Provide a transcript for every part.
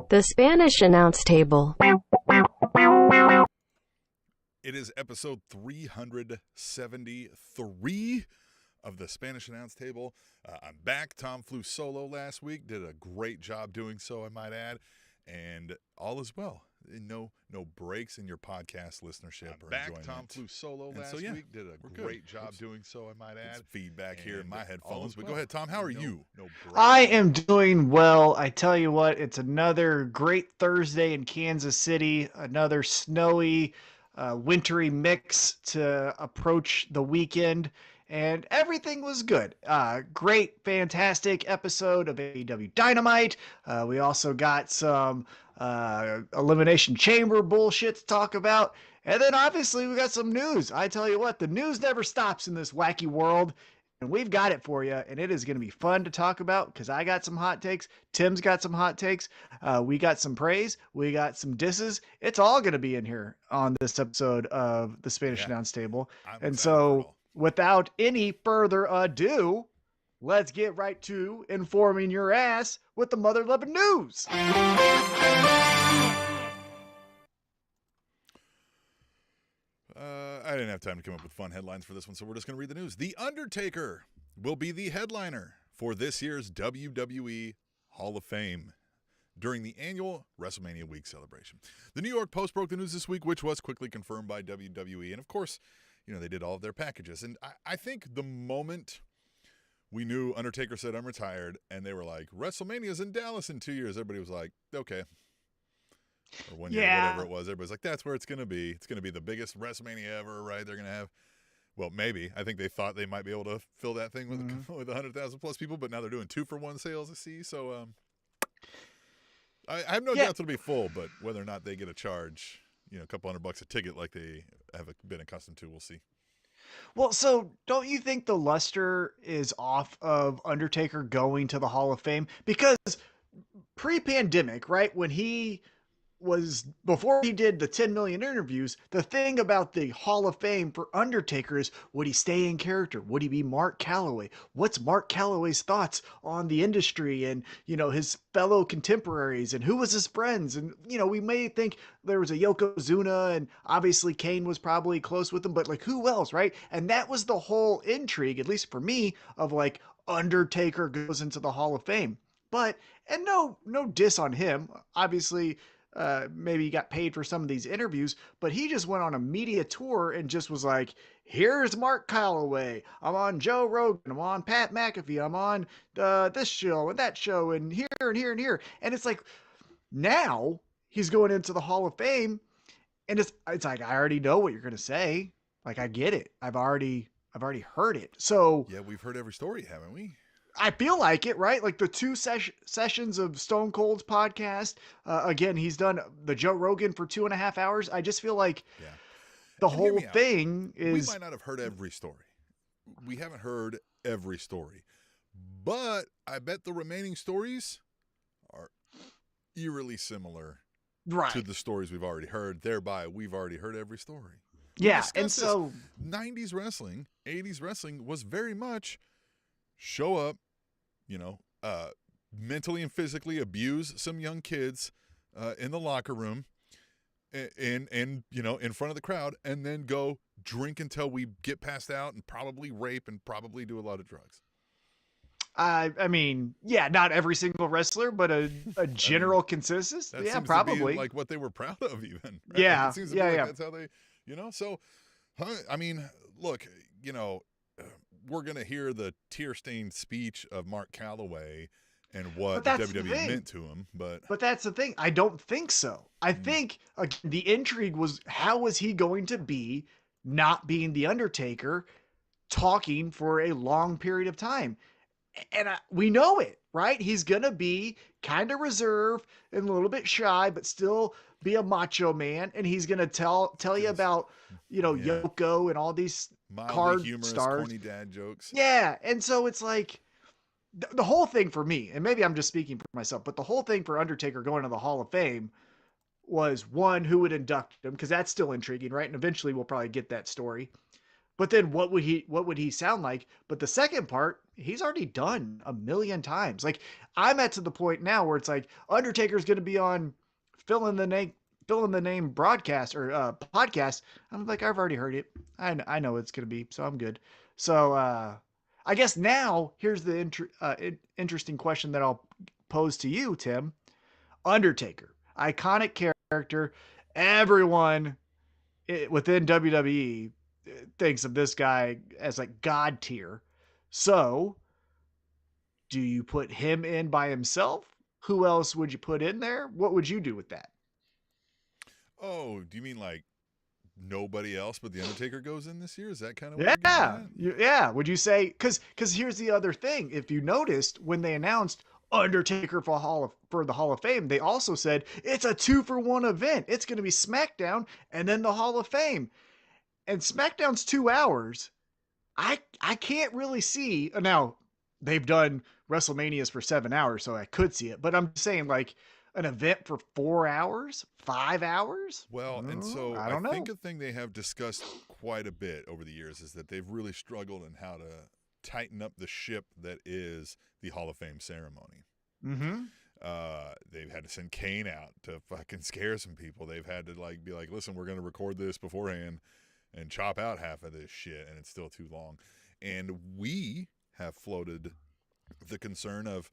The Spanish Announce Table. It is episode 373 of the Spanish Announce Table. I'm back. Tom flew solo last week. Did a great job doing so, I might add. And all is well. No breaks in your podcast listenership or enjoyment. Tom flew solo last week. Did a great job doing so, I might add. Feedback here in my headphones. But go ahead, Tom. How are you? I am doing well. I tell you what, it's another great Thursday in Kansas City. Another snowy, wintry mix to approach the weekend. And everything was good. Great, fantastic episode of AEW Dynamite. We also got some Elimination Chamber bullshit to talk about. And then obviously we got some news. I tell you what, the news never stops in this wacky world. And we've got it for you. And it is going to be fun to talk about because I got some hot takes. Tim's got some hot takes. We got some praise. We got some disses. It's all going to be in here on this episode of the Spanish Announce Table. And so without any further ado, let's get right to informing your ass with the mother-loving news. I didn't have time to come up with fun headlines for this one, so we're just going to read the news. The Undertaker will be the headliner for this year's WWE Hall of Fame during the annual WrestleMania Week celebration. The New York Post broke the news this week, which was quickly confirmed by WWE. And of course, you know, they did all of their packages. And I think the moment we knew Undertaker said, "I'm retired," and they were like, WrestleMania's in Dallas in 2 years, everybody was like, okay. Or 1 year, whatever it was. Everybody's like, that's where it's going to be. It's going to be the biggest WrestleMania ever, right? They're going to have, well, maybe. I think they thought they might be able to fill that thing with 100,000 plus people, but now they're doing 2-for-1 sales, I see. So I have no doubt it'll be full, but whether or not they get a charge, you know, a couple $100 a ticket like they have been accustomed to, we'll see. Well, so don't you think the luster is off of Undertaker going to the Hall of Fame? Because pre-pandemic, right, when he was, before he did the 10 million interviews, the thing about the Hall of Fame for Undertaker is, would he stay in character? Would he be Mark Calloway? What's Mark Calloway's thoughts on the industry and, you know, his fellow contemporaries and who was his friends? And, you know, we may think there was a Yokozuna and obviously Kane was probably close with him, but like who else, right? And that was the whole intrigue, at least for me, of like Undertaker goes into the Hall of Fame. But, and no diss on him, obviously. Maybe he got paid for some of these interviews, but he just went on a media tour and just was like, here's Mark Calloway. I'm on Joe Rogan. I'm on Pat McAfee. I'm on this show and that show and here and here and here. And it's like, now he's going into the Hall of Fame and it's like, I already know what you're going to say. Like, I get it. I've already heard it. So yeah, we've heard every story, haven't we? I feel like it, right? Like the two sessions of Stone Cold's podcast. Again, he's done the Joe Rogan for 2.5 hours. I just feel like the whole thing is... We might not have heard every story. We haven't heard every story. But I bet the remaining stories are eerily similar to the stories we've already heard. Thereby, we've already heard every story. Yeah, and so... 90s wrestling, 80s wrestling was very much show up, you know, mentally and physically abuse some young kids in the locker room and you know, in front of the crowd, and then go drink until we get passed out and probably rape and probably do a lot of drugs. I mean, yeah, not every single wrestler, but a general consensus. That yeah, seems probably. to be like what they were proud of, even. Right? Yeah, like it seems to be like that's how they, you know. So, I mean, look, you know. We're going to hear the tear-stained speech of Mark Calloway and what WWE meant to him. But that's the thing. I don't think so. I think the intrigue was, how was he going to be not being the Undertaker talking for a long period of time? And we know it, right? He's going to be kind of reserved and a little bit shy, but still be a macho man. And he's going to tell you about, you know, Yoko and all these card humorous, stars, corny dad jokes. Yeah. And so it's like the whole thing for me, and maybe I'm just speaking for myself, but the whole thing for Undertaker going to the Hall of Fame was, one, who would induct him? Because that's still intriguing, right? And eventually we'll probably get that story. But then what would he sound like? But the second part, he's already done a million times. Like, I'm at to the point now where it's like Undertaker's going to be on fill in the name broadcast or podcast. I'm like, I've already heard it. I know it's going to be, so I'm good. So I guess now here's the interesting question that I'll pose to you, Tim. Undertaker, iconic character. Everyone within WWE thinks of this guy as like God tier. So, do you put him in by himself? Who else would you put in there? What would you do with that? Oh, do you mean like nobody else but the Undertaker goes in this year? Is that kind of what Yeah, you're getting at? yeah. Would you say because here's the other thing? If you noticed when they announced Undertaker for the Hall of Fame, they also said it's a 2-for-1 event. It's going to be SmackDown and then the Hall of Fame. And SmackDown's 2 hours. I can't really see now. They've done WrestleManias for 7 hours, so I could see it. But I'm saying like an event for 4 hours, 5 hours. Well, and so I I don't know. think a thing they have discussed quite a bit over the years is that they've really struggled in how to tighten up the ship that is the Hall of Fame ceremony. Mm-hmm. They've had to send Kane out to fucking scare some people. They've had to like be like, listen, we're going to record this beforehand and chop out half of this shit, and it's still too long. And we have floated the concern of,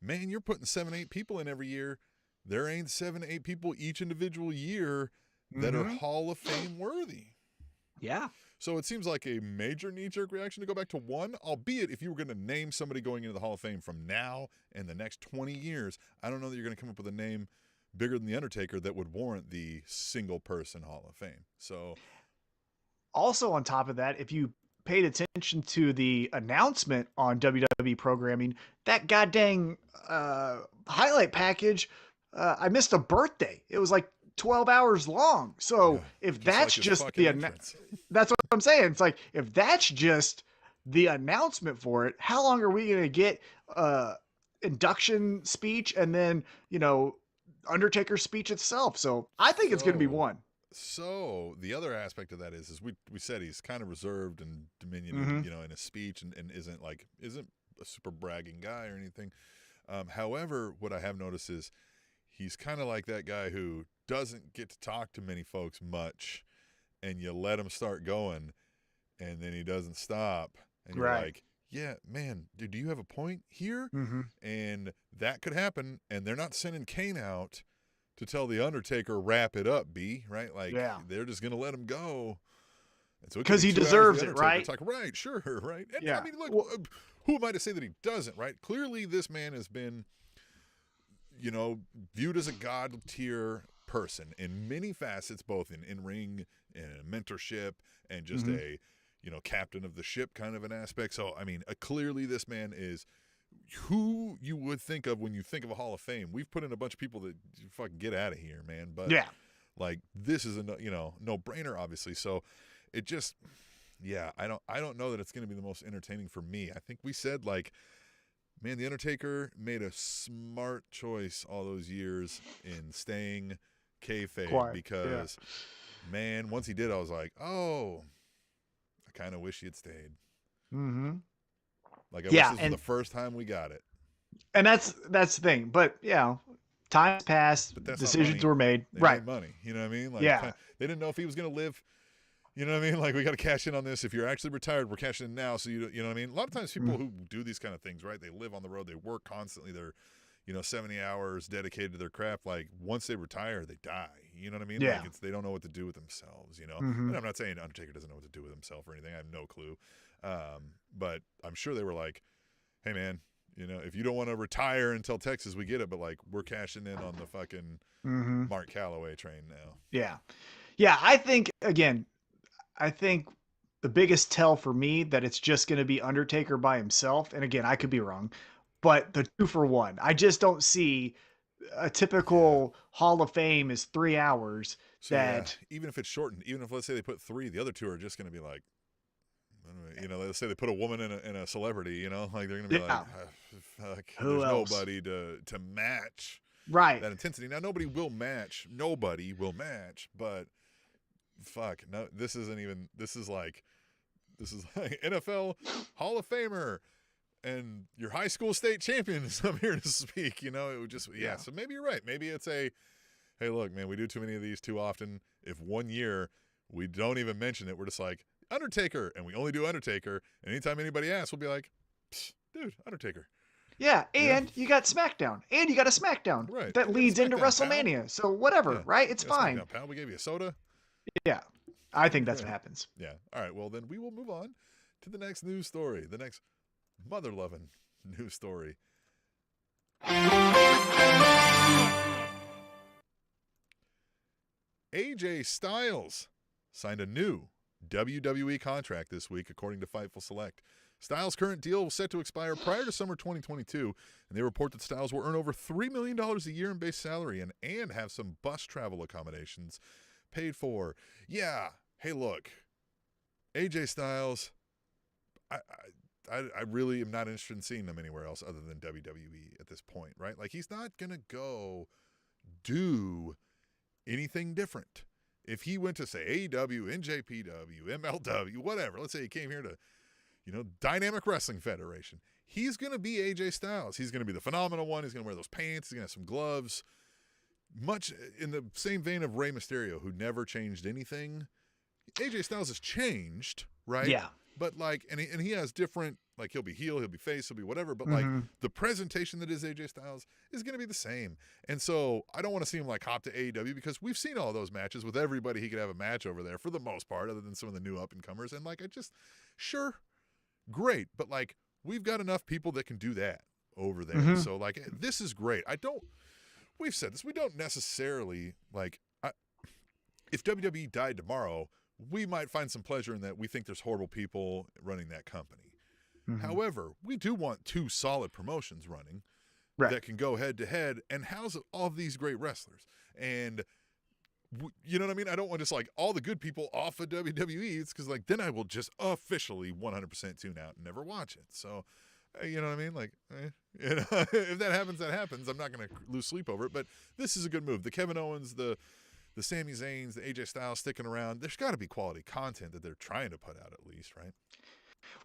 man, you're putting 7-8 people in every year. There ain't 7-8 people each individual year that are Hall of Fame worthy. Yeah. So it seems like a major knee-jerk reaction to go back to one, albeit if you were going to name somebody going into the Hall of Fame from now and the next 20 years, I don't know that you're going to come up with a name bigger than The Undertaker that would warrant the single-person Hall of Fame. So, also on top of that, if you paid attention to the announcement on WWE programming, that goddamn highlight package, I missed a birthday. It was like 12 hours long. So yeah, if that's like just that's what I'm saying. It's like, if that's just the announcement for it, how long are we going to get induction speech and then, Undertaker's speech itself? So I think it's going to be one. So the other aspect of that is we said he's kind of reserved and diminutive, in his speech and isn't a super bragging guy or anything. However, what I have noticed is he's kind of like that guy who doesn't get to talk to many folks much, and you let him start going, and then he doesn't stop, and you're like, yeah, man, dude, do you have a point here? And that could happen, and they're not sending Kane out to tell the Undertaker wrap it up, B, right? Like, they're just gonna let him go, because he deserves it, right? It's like, right, sure, right. And yeah. I mean, look, who am I to say that he doesn't, right? Clearly, this man has been, viewed as a god tier person in many facets, both in ring and mentorship and just a, captain of the ship kind of an aspect. So, I mean, clearly this man is who you would think of when you think of a Hall of Fame. We've put in a bunch of people that fucking get out of here, man. But like, this is a no brainer, obviously. So it just, I don't know that it's going to be the most entertaining for me. I think we said, like, man, The Undertaker made a smart choice all those years in staying kayfabe because, man, once he did, I was like, oh, I kind of wish he had stayed. Like, I wish this was the first time we got it. And that's the thing. But, time's passed, decisions were made. They made money. You know what I mean? Like, they didn't know if he was going to live. You know what I mean? Like, we got to cash in on this. If you're actually retired, we're cashing in now. So, you know what I mean? A lot of times people who do these kind of things, right, they live on the road. They work constantly. They're, 70 hours dedicated to their craft. Like, once they retire, they die. You know what I mean? Yeah. Like, they don't know what to do with themselves, And I'm not saying Undertaker doesn't know what to do with himself or anything. I have no clue. But I'm sure they were like, hey, man, if you don't want to retire until Texas, we get it. But, like, we're cashing in on the fucking Mark Calloway train now. Yeah. Yeah, I think the biggest tell for me that it's just going to be Undertaker by himself, and again, I could be wrong, but the 2-for-1. I just don't see a typical Hall of Fame is 3 hours. So even if it's shortened, even if, let's say, they put 3, the other 2 are just going to be like, let's say they put a woman in a celebrity, like they're going to be like, fuck, there's nobody to match that intensity. Now, nobody will match, but fuck, no, this is like NFL Hall of Famer and your high school state champion is up here to speak, it would just, So maybe you're right. Maybe it's hey, look, man, we do too many of these too often. If 1 year we don't even mention it, we're just like, Undertaker, and we only do Undertaker. And anytime anybody asks, we'll be like, dude, Undertaker. Yeah, and you got SmackDown, and you got a SmackDown that leads into WrestleMania. Pal. So whatever, right? It's fine. Pal. We gave you a soda. Yeah, I think that's what happens. Yeah. All right. Well, then we will move on to the next news story, the next mother-loving news story. AJ Styles signed a new WWE contract this week, according to Fightful Select. Styles' current deal was set to expire prior to summer 2022, and they report that Styles will earn over $3 million a year in base salary and have some bus travel accommodations paid for. Yeah, hey, look, AJ Styles, I really am not interested in seeing him anywhere else other than WWE at this point, right? Like, he's not going to go do anything different. If he went to, say, AEW, NJPW, MLW, whatever, let's say he came here to, Dynamic Wrestling Federation, he's going to be AJ Styles. He's going to be the phenomenal one. He's going to wear those pants. He's going to have some gloves. Much in the same vein of Rey Mysterio, who never changed anything. AJ Styles has changed, right? Yeah. But, and he has different, he'll be heel, he'll be face, he'll be whatever. But, the presentation that is AJ Styles is going to be the same. And so I don't want to see him, hop to AEW, because we've seen all those matches with everybody. He could have a match over there for the most part, other than some of the new up-and-comers. And, sure, great. But, we've got enough people that can do that over there. So, this is great. We've said this. We don't necessarily, if WWE died tomorrow, we might find some pleasure in that. We think there's horrible people running that company. However, we do want two solid promotions running that can go head-to-head and house all of these great wrestlers. And, you know what I mean? I don't want just, all the good people off of WWE. It's because, then I will just officially 100% tune out and never watch it. So, you know what I mean? If that happens, that happens. I'm not going to lose sleep over it. But this is a good move. The Kevin Owens, the Sami Zayns, the AJ Styles sticking around. There's got to be quality content that they're trying to put out at least, right?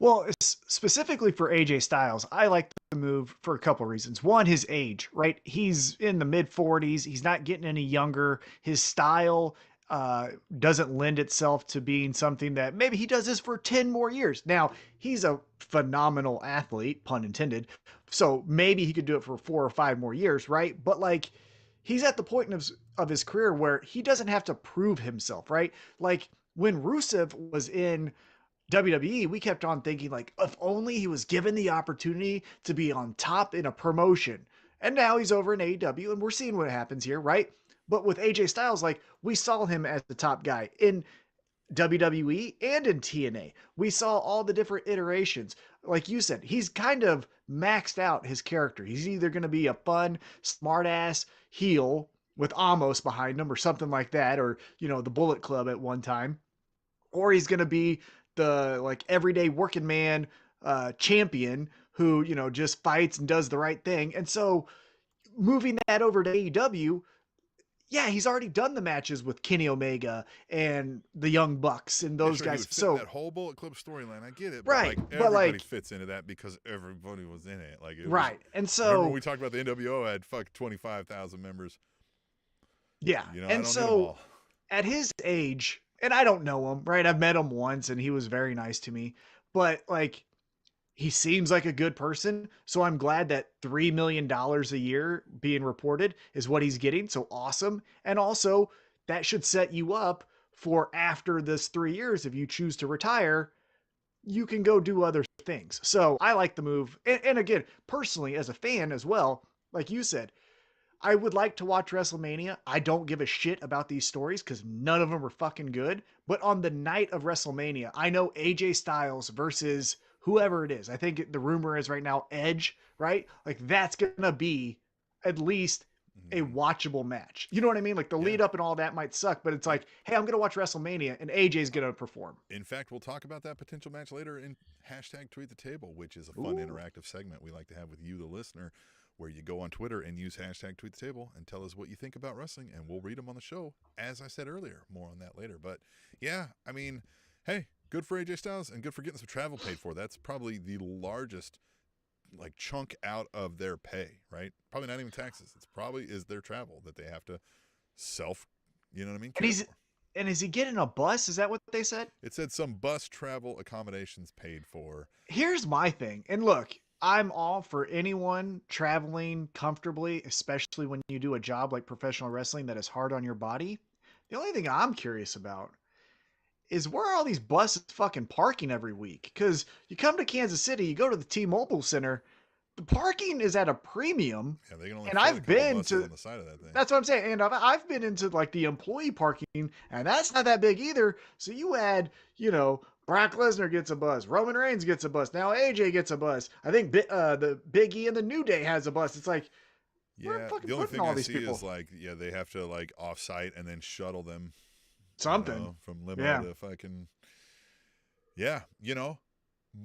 Well, specifically for AJ Styles, I like the move for a couple of reasons. One, his age, right? He's in the mid-40s. He's not getting any younger. His style doesn't lend itself to being something that maybe he does this for 10 more years. Now, he's a phenomenal athlete, pun intended. So maybe he could do it for 4 or 5 more years, right? But he's at the point of his career where he doesn't have to prove himself, right? When Rusev was in WWE, we kept on thinking if only he was given the opportunity to be on top in a promotion. And now he's over in AEW, and we're seeing what happens here, right? But with AJ Styles, we saw him as the top guy in WWE and in TNA. We saw all the different iterations. Like you said, he's kind of maxed out his character. He's either going to be a fun, smart-ass heel with Amos behind him or something like that, or, the Bullet Club at one time, or he's going to be the everyday working man champion who, just fights and does the right thing. And so moving that over to AEW, yeah, he's already done the matches with Kenny Omega and the Young Bucks and those guys. So that whole Bullet Club storyline, I get it, right? But everybody fits into that because everybody was in it. Right, and so remember when we talked about the NWO had 25,000 members. Yeah, and so at his age, and I don't know him, right? I've met him once, and he was very nice to me, but he seems like a good person. So I'm glad that $3 million a year being reported is what he's getting. So awesome. And also that should set you up for after this 3 years. If you choose to retire, you can go do other things. So I like the move. And again, personally, as a fan as well, like you said, I would like to watch WrestleMania. I don't give a shit about these stories because none of them are fucking good. But on the night of WrestleMania, I know AJ Styles versus whoever it is. I think the rumor is right now Edge, right? That's going to be at least a watchable match. You know what I mean? The lead up and all that might suck, but it's hey, I'm going to watch WrestleMania and AJ's going to perform. In fact, we'll talk about that potential match later in #TweetTheTable, which is a fun interactive segment we like to have with you, the listener, where you go on Twitter and use #TweetTheTable and tell us what you think about wrestling, and we'll read them on the show. As I said earlier, more on that later. But yeah, I mean, hey, good for AJ Styles and good for getting some travel paid for. That's probably the largest like chunk out of their pay, right? Probably not even taxes. It's probably is their travel that they have to self, you know what I mean? And is he getting a bus? Is that what they said? It said some bus travel accommodations paid for. Here's my thing. And look, I'm all for anyone traveling comfortably, especially when you do a job like professional wrestling that is hard on your body. The only thing I'm curious about is where are all these buses fucking parking every week? Because you come to Kansas City, you go to the T-Mobile Center, the parking is at a premium. Yeah, they can only And fit a I've couple been buses to on the side of that thing. That's what I'm saying. And I've been into like the employee parking, and that's not that big either. So you add, Brock Lesnar gets a bus, Roman Reigns gets a bus, now AJ gets a bus. I think the Big E and the New Day has a bus. It's like, yeah, fucking the only putting thing all I these see people? is like, yeah, they have to like off-site and then shuttle them Something. from limo Yeah. to fucking, yeah,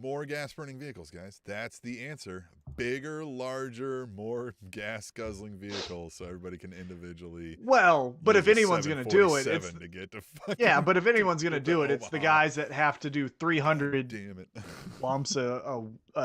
more gas-burning vehicles, guys. That's the answer. Bigger, larger, more gas-guzzling vehicles, so everybody can individually. Well, but if use a anyone's gonna do it, it's 747 to get to fucking. yeah. But if anyone's gonna get to do it, it's the Omaha. guys that have to do 300 Damn it. bumps a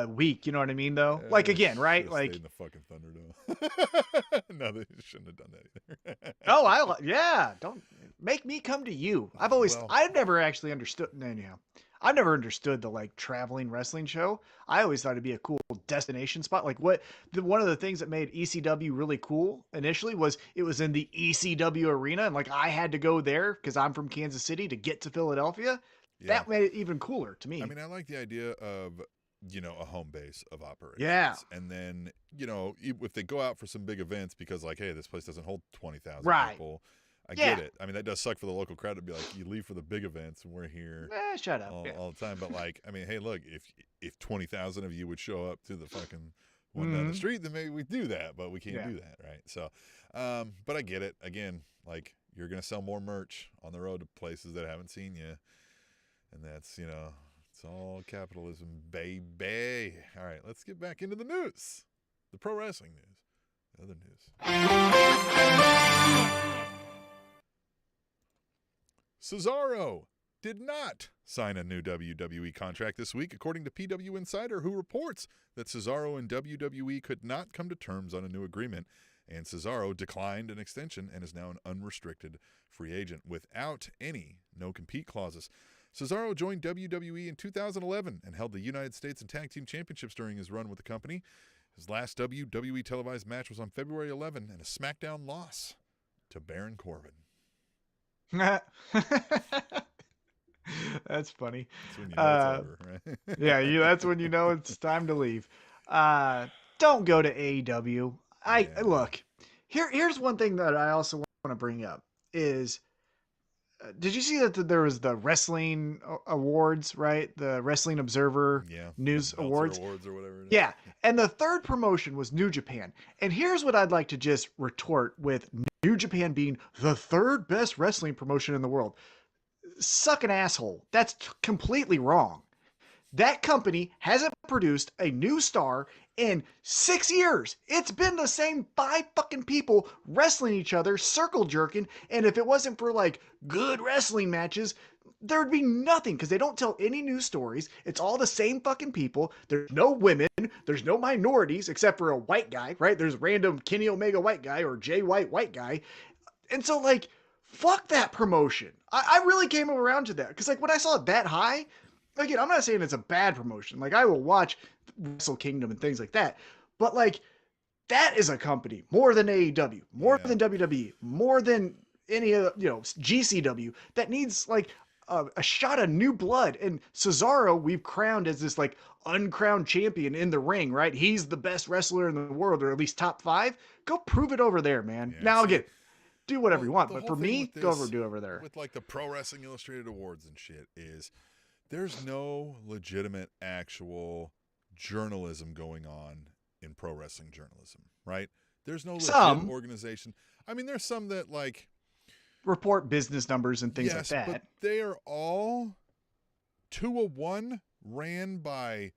week. You know what I mean? Though, like again, right? Should've Like, stayed in the fucking Thunderdome. No, they shouldn't have done that either. oh, yeah. Don't make me come to you. Well- I've never actually understood. Anyhow, I never understood the like traveling wrestling show. I always thought it'd be a cool destination spot. Like one of the things that made ECW really cool initially was it was in the ECW arena, and like I had to go there because I'm from Kansas City to get to Philadelphia. Yeah. That made it even cooler to me. I mean, I like the idea of, a home base of operations. Yeah. And then, if they go out for some big events because, like, hey, this place doesn't hold 20,000 Right. people, I Yeah. get it. I mean, that does suck for the local crowd to be like, you leave for the big events and we're here Shut up. all the time. But, like, I mean, hey, look, if 20,000 of you would show up to the fucking one down the street, then maybe we'd do that. But we can't do that, right? So, but I get it. Again, like, you're going to sell more merch on the road to places that haven't seen you. And that's, it's all capitalism, baby. All right, let's get back into the news. The pro wrestling news. The other news. Cesaro did not sign a new WWE contract this week, according to PW Insider, who reports that Cesaro and WWE could not come to terms on a new agreement, and Cesaro declined an extension and is now an unrestricted free agent without any no-compete clauses. Cesaro joined WWE in 2011 and held the United States and Tag Team Championships during his run with the company. His last WWE televised match was on February 11 and a SmackDown loss to Baron Corbin. That's funny. That's when you know it's over, right? Yeah, that's when you know it's time to leave. Don't go to AEW. Look, here's one thing that I also want to bring up is, did you see that there was the wrestling awards, right? The Wrestling Observer News Awards. Awards or whatever it is. Yeah, and the third promotion was New Japan. And here's what I'd like to just retort with New Japan being the third best wrestling promotion in the world. Suck an asshole. That's completely wrong. That company hasn't produced a new star in 6 years. It's been the same 5 fucking people wrestling each other, circle jerking, and if it wasn't for like good wrestling matches, there'd be nothing because they don't tell any new stories. It's all the same fucking people. There's no women. There's no minorities except for a white guy, right? There's random Kenny Omega white guy or Jay White white guy. And so like, fuck that promotion. I really came around to that because like when I saw it that high, again, I'm not saying it's a bad promotion. Like I will watch Wrestle Kingdom and things like that, but like that is a company more than AEW, more than WWE, more than any of GCW that needs like a shot of new blood. And Cesaro, we've crowned as this like uncrowned champion in the ring, right? He's the best wrestler in the world, or at least top 5. Go prove it over there, man. Yeah, now again, do whatever you want, the but whole for thing me, with go this- do over there. With like the Pro Wrestling Illustrated Awards and shit is there's no legitimate actual journalism going on in pro wrestling journalism, right? There's no legit organization. I mean, there's some that like report business numbers and things like that. But they are all 201 ran by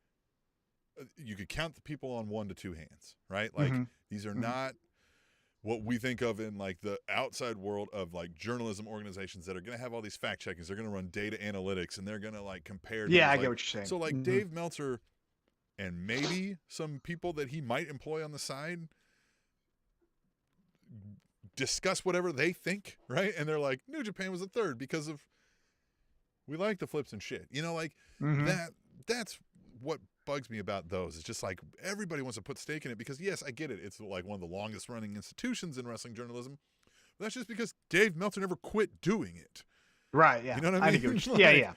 you could count the people on 1 to 2 hands, right? Like these are not what we think of in like the outside world of like journalism organizations that are going to have all these fact checkings. They're going to run data analytics and they're going to like compare. Yeah, I like, get what you're saying. So like Dave Meltzer and maybe some people that he might employ on the side discuss whatever they think, right? And they're like, New Japan was a third because of we like the flips and shit. You know, like that's what bugs me about those. It's just like everybody wants to put stake in it because, yes, I get it. It's like one of the longest running institutions in wrestling journalism. But that's just because Dave Meltzer never quit doing it. Right, yeah. You know what I mean? Yeah.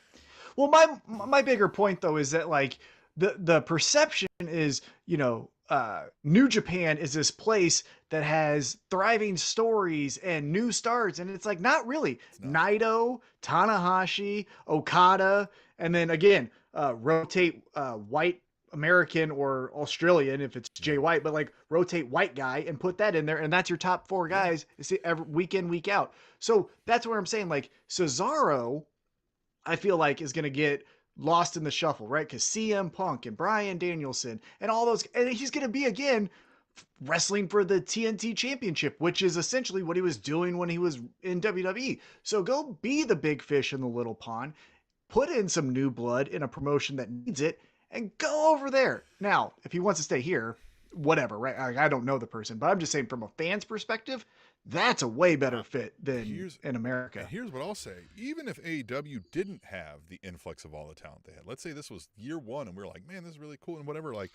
Well, my bigger point, though, is that, like, the perception is, New Japan is this place that has thriving stories and new stars, and it's like, not really. Naito, Tanahashi, Okada, and then again, rotate white American or Australian if it's Jay White, but like rotate white guy and put that in there, and that's your top 4 guys every week in, week out. So that's where I'm saying, like, Cesaro, I feel like is going to get lost in the shuffle, right? Because CM Punk and Bryan Danielson and all those, and he's going to be again wrestling for the TNT Championship, which is essentially what he was doing when he was in WWE. So go be the big fish in the little pond, put in some new blood in a promotion that needs it, and go over there. Now, if he wants to stay here, whatever, right? I don't know the person, but I'm just saying from a fan's perspective, that's a way better fit than in America. And here's what I'll say. Even if AEW didn't have the influx of all the talent they had, let's say this was year 1 and we were like, man, this is really cool and whatever, like,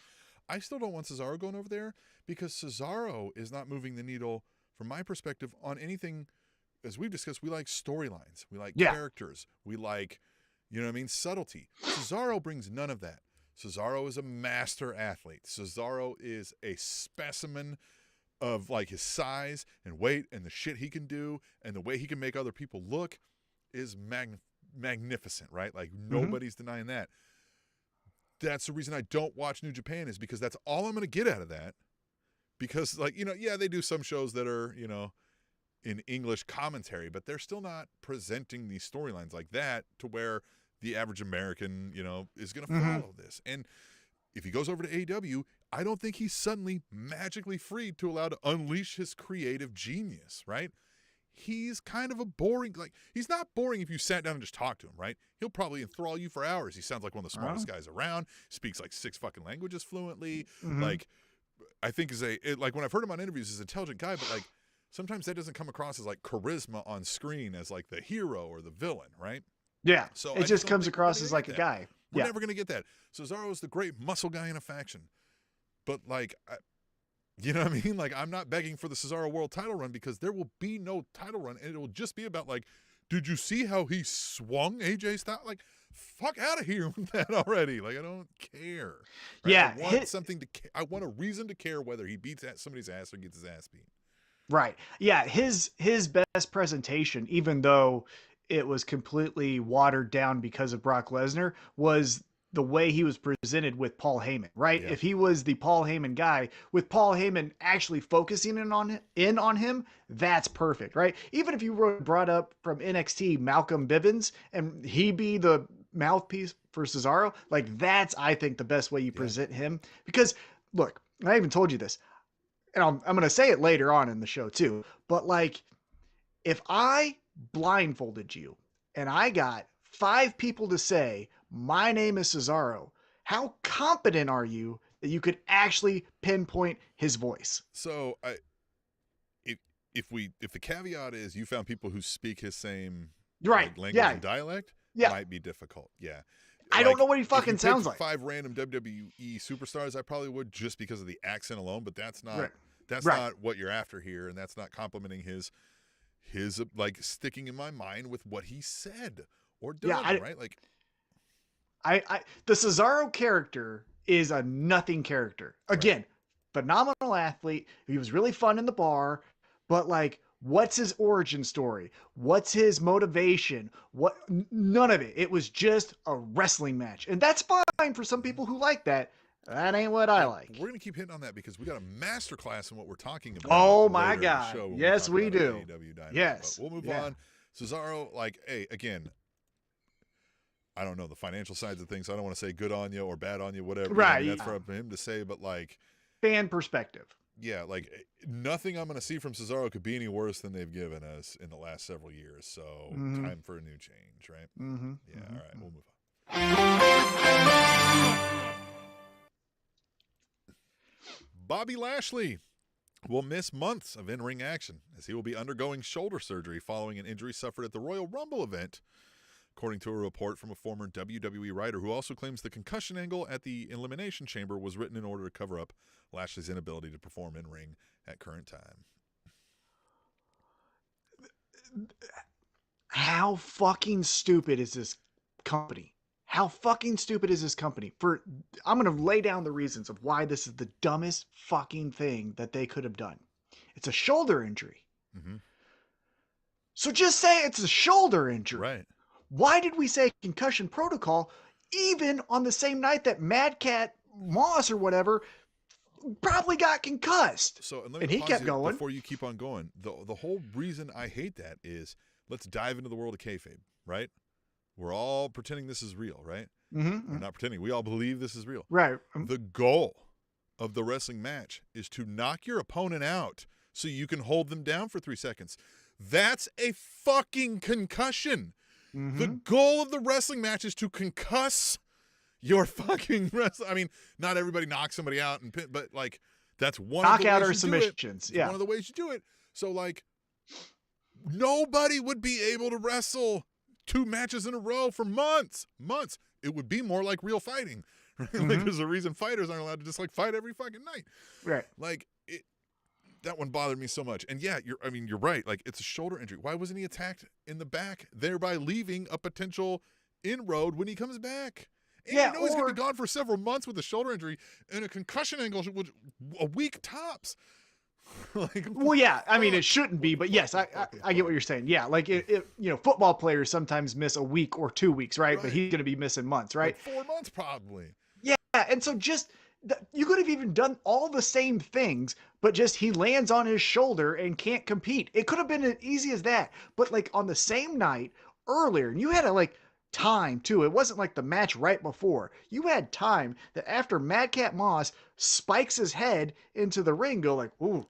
I still don't want Cesaro going over there because Cesaro is not moving the needle, from my perspective, on anything. As we've discussed, we like storylines. We like characters. We like, subtlety. Cesaro brings none of that. Cesaro is a master athlete. Cesaro is a specimen of like his size and weight and the shit he can do and the way he can make other people look is magnificent, right? Like nobody's denying that. That's the reason I don't watch New Japan, is because that's all I'm going to get out of that. Because like, they do some shows that are, in English commentary, but they're still not presenting these storylines like that to where the average American, is going to follow this. And if he goes over to AEW, I don't think he's suddenly magically freed to allow to unleash his creative genius, right? He's kind of a boring, like, he's not boring if you sat down and just talked to him, right? He'll probably enthrall you for hours. He sounds like one of the smartest guys around, speaks like 6 fucking languages fluently. Like, I think like when I've heard him on interviews, he's an intelligent guy, but like sometimes that doesn't come across as like charisma on screen as like the hero or the villain, right? Yeah. So it just comes across as like a guy. We're never going to get that. Cesaro's the great muscle guy in a faction. But like, you know what I mean? Like, I'm not begging for the Cesaro world title run because there will be no title run. And it will just be about like, did you see how he swung AJ Styles? Like, fuck out of here with that already. Like, I don't care. Right? Yeah. I want a reason to care whether he beats somebody's ass or gets his ass beat. Right. Yeah. His best presentation, even though it was completely watered down because of Brock Lesnar, was the way he was presented with Paul Heyman, right? Yeah. If he was the Paul Heyman guy, with Paul Heyman actually focusing in on him, that's perfect, right? Even if you brought up from NXT Malcolm Bivens and he be the mouthpiece for Cesaro, like that's, I think, the best way you present him. Because look, I even told you this, and I'm going to say it later on in the show too, but like, if I blindfolded you and I got 5 people to say, my name is Cesaro, how competent are you that you could actually pinpoint his voice? So if the caveat is you found people who speak his same language and dialect, might be difficult. Yeah. I don't know what he fucking sounds like. 5 random WWE superstars, I probably would, just because of the accent alone, but that's not not what you're after here, and that's not complimenting his like sticking in my mind with what he said or done, right? Like the Cesaro character is a nothing character. Again, phenomenal athlete. He was really fun in the bar, but like, what's his origin story? What's his motivation? None of it. It was just a wrestling match. And that's fine for some people who like that. That ain't what I like. We're going to keep hitting on that because we got a masterclass in what we're talking about. Oh my God. Yes, we do. AEW Dynamite. Yes. But we'll move on. Cesaro, like, hey, again, I don't know the financial sides of things. So I don't want to say good on you or bad on you, whatever. Right. I mean, that's for him to say, but like, fan perspective. Yeah, like nothing I'm going to see from Cesaro could be any worse than they've given us in the last several years. So time for a new change, right? Yeah, all right, we'll move on. Bobby Lashley will miss months of in-ring action as he will be undergoing shoulder surgery following an injury suffered at the Royal Rumble event, according to a report from a former WWE writer who also claims the concussion angle at the Elimination Chamber was written in order to cover up Lashley's inability to perform in-ring at current time. How fucking stupid is this company? How fucking stupid is this company? I'm going to lay down the reasons of why this is the dumbest fucking thing that they could have done. It's a shoulder injury. Mm-hmm. So just say it's a shoulder injury. Right. Why did we say concussion protocol even on the same night that Mad Cat Moss or whatever probably got concussed? So, and he kept going. Before you keep on going, the whole reason I hate that is let's dive into the world of kayfabe, right? We're all pretending this is real, right? Mm-hmm. We're not pretending. We all believe this is real. Right. The goal of the wrestling match is to knock your opponent out so you can hold them down for 3 seconds. That's a fucking concussion. Mm-hmm. The goal of the wrestling match is to concuss your fucking wrestler. I mean, not everybody knocks somebody out and pin, but like that's one of the knockout ways or you submissions. do it. Yeah. One of the ways you do it. So like nobody would be able to wrestle 2 matches in a row for months. It would be more like real fighting. Right? Mm-hmm. Like there's a reason fighters aren't allowed to just like fight every fucking night. Right. Like that one bothered me so much. And yeah, you're right. Like it's a shoulder injury. Why wasn't he attacked in the back, thereby leaving a potential inroad when he comes back? And yeah, you know he's going to be gone for several months with a shoulder injury and a concussion angle, a week tops. Like, well, yeah, I mean, it shouldn't be, but yes, I get what you're saying. Yeah, like, football players sometimes miss a week or 2 weeks, right? But he's going to be missing months, right? Like 4 months probably. Yeah, and so you could have even done all the same things, but just he lands on his shoulder and can't compete. It could have been as easy as that. But like on the same night earlier, and you had time too. It wasn't like the match right before. You had time that after Madcap Moss spikes his head into the ring, go like, ooh,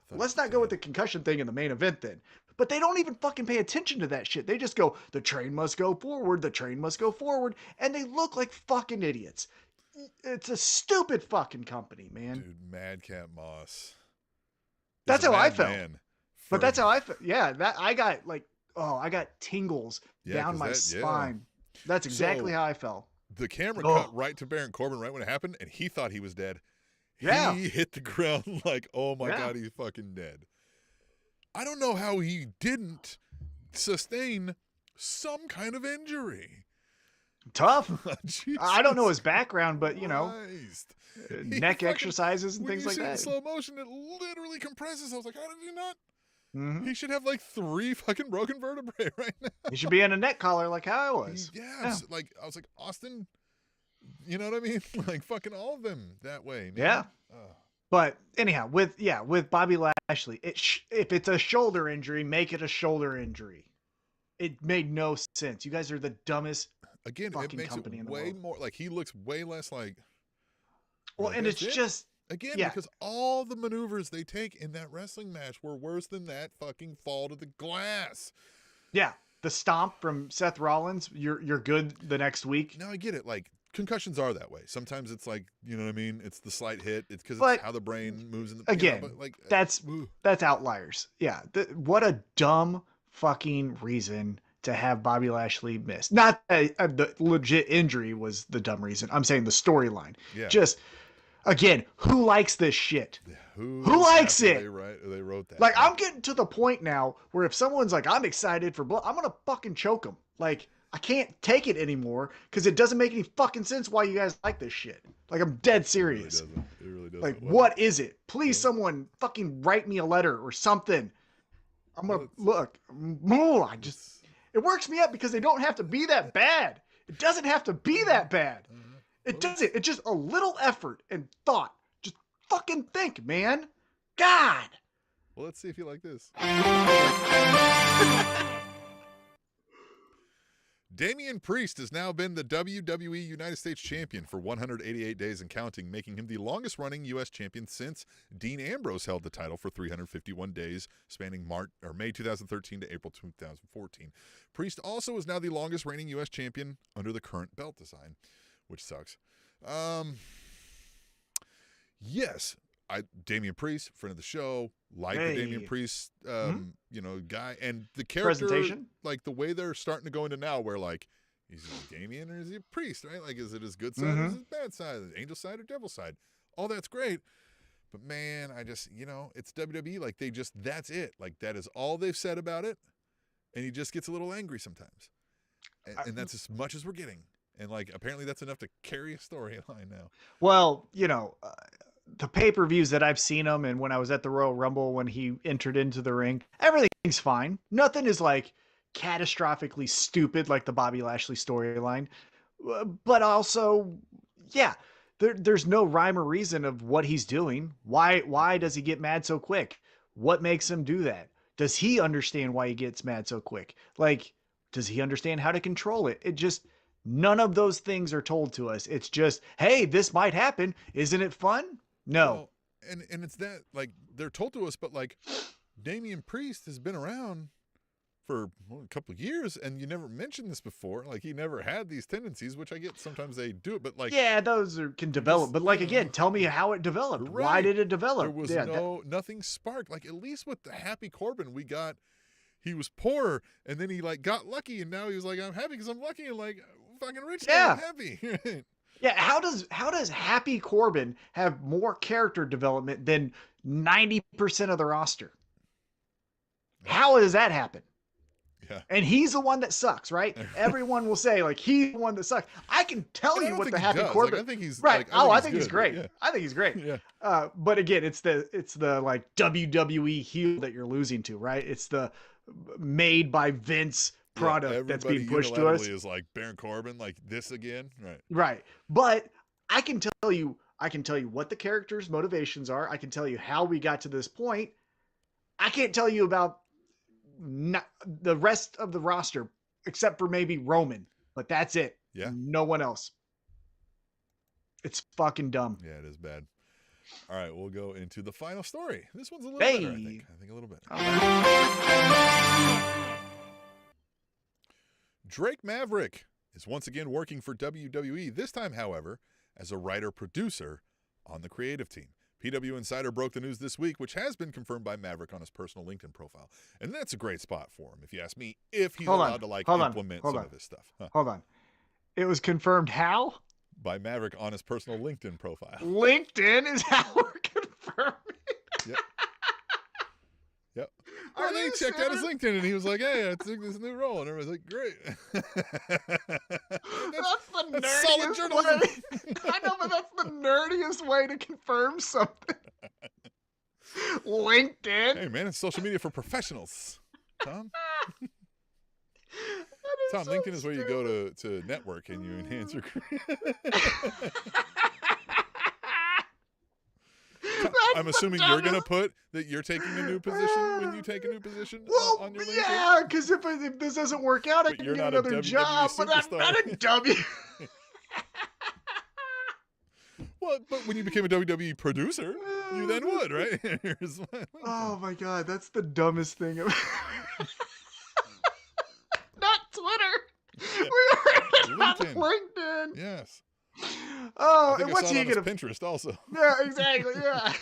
let's not go with the concussion thing in the main event then. But they don't even fucking pay attention to that shit. They just go, the train must go forward, the train must go forward, and they look like fucking idiots. It's a stupid fucking company, man. Dude, Madcap Moss. That's how I felt. But that's how I felt. Yeah, I got I got tingles down my spine. Yeah. That's exactly how I felt. The camera cut right to Baron Corbin right when it happened, and he thought he was dead. Yeah. He hit the ground like, oh my God, he's fucking dead. I don't know how he didn't sustain some kind of injury. Tough. I don't know his background, but neck exercises and things like that. In slow motion, it literally compresses. I was like, how did he not? Mm-hmm. He should have 3 fucking broken vertebrae right now. He should be in a neck collar like how I was. Yeah. Like I was like, Austin, you know what I mean? Like fucking all of them that way, man. Yeah. But anyhow, with Bobby Lashley, if it's a shoulder injury, make it a shoulder injury. It made no sense. You guys are the dumbest. Again, it makes it way more like he looks way less like. Well, and it's just because all the maneuvers they take in that wrestling match were worse than that fucking fall to the glass. Yeah, the stomp from Seth Rollins. You're good the next week. No, I get it. Like concussions are that way. Sometimes it's like, you know what I mean? It's the slight hit. It's because it's how the brain moves in the again. But like that's outliers. Yeah, what a dumb fucking reason to have Bobby Lashley miss. Not the legit injury was the dumb reason. I'm saying the storyline. Yeah. Just again, who likes this shit? Yeah, who likes it? They wrote that. Like I'm getting to the point now where if someone's like, I'm excited for blood, I'm gonna fucking choke them. Like I can't take it anymore because it doesn't make any fucking sense why you guys like this shit. Like I'm dead serious. It really doesn't. Like what is it? Please, someone fucking write me a letter or something. I'm gonna look. It works me up because they don't have to be that bad. It doesn't have to be that bad. It doesn't. It's just a little effort and thought. Just fucking think, man. God. Well, let's see if you like this. Damian Priest has now been the WWE United States Champion for 188 days and counting, making him the longest-running U.S. champion since Dean Ambrose held the title for 351 days, spanning May 2013 to April 2014. Priest also is now the longest-reigning U.S. champion under the current belt design, which sucks. Yes, Damian Priest, friend of the show, the Damian Priest, guy, and the character, presentation, like the way they're starting to go into now, where like, is he Damian or is he a priest, right? Like, is it his good side or is it his bad side, angel side or devil side? All that's great. But man, I just, it's WWE. Like that's it. Like that is all they've said about it. And he just gets a little angry sometimes. And that's as much as we're getting. And like, apparently that's enough to carry a storyline now. Well, the pay-per-views that I've seen him, and when I was at the Royal Rumble, when he entered into the ring, everything's fine. Nothing is like catastrophically stupid like the Bobby Lashley storyline. But also, yeah, there's no rhyme or reason of what he's doing. Why does he get mad so quick? What makes him do that? Does he understand why he gets mad so quick? Like, does he understand how to control it? It just, none of those things are told to us. It's just, hey, this might happen. Isn't it fun? No. Well, and it's that, like, they're told to us, but like, Damian Priest has been around for a couple of years, and you never mentioned this before. Like, he never had these tendencies, which I get sometimes they do it, but like, yeah, those can develop. But like, again, tell me how it developed. Right. Why did it develop? There was nothing sparked. Like, at least with the Happy Corbin, he was poor, and then he like got lucky, and now he was like, I'm happy because I'm lucky, and like, fucking rich now, I'm happy. Yeah, how does Happy Corbin have more character development than 90% of the roster? How does that happen? Yeah. And he's the one that sucks, right? Everyone will say, like, he's the one that sucks. I can tell you what the Happy Corbin. Like, I think he's right. Like, I think he's great. Yeah. I think he's great. Yeah. But again, it's the like WWE heel that you're losing to, right? It's the made by Vince product that's being pushed to us. Is like Baron Corbin, like this again, right? Right. But I can tell you what the characters' motivations are. I can tell you how we got to this point. I can't tell you about the rest of the roster, except for maybe Roman, but that's it. Yeah. No one else. It's fucking dumb. Yeah, it is bad. All right, we'll go into the final story. This one's a little better, I think. I think a little bit. Drake Maverick is once again working for WWE, this time, however, as a writer-producer on the creative team. PW Insider broke the news this week, which has been confirmed by Maverick on his personal LinkedIn profile. And that's a great spot for him, if you ask me, if he's allowed to implement some of his stuff. Huh. Hold on. It was confirmed how? By Maverick on his personal LinkedIn profile. LinkedIn is how we're confirming. Yep. Yep. Well, they checked out his LinkedIn, and he was like, hey, I took this new role. And everybody's like, great. That's solid journalism. I know, but that's the nerdiest way to confirm something. LinkedIn. Hey, man, it's social media for professionals. Tom? Tom, so LinkedIn is where you go to network and you enhance your career. I'm assuming you're going to put that you're taking a new position when you take a new position on your LinkedIn? Yeah, because if this doesn't work out, I can get another job, but I'm not a W. Well, but when you became a WWE producer, you then would, right? Oh my God, that's the dumbest thing ever. Not Twitter. Yeah. We were on LinkedIn. Yes. Oh, and what's he gonna? Pinterest also. Yeah, exactly. Yeah,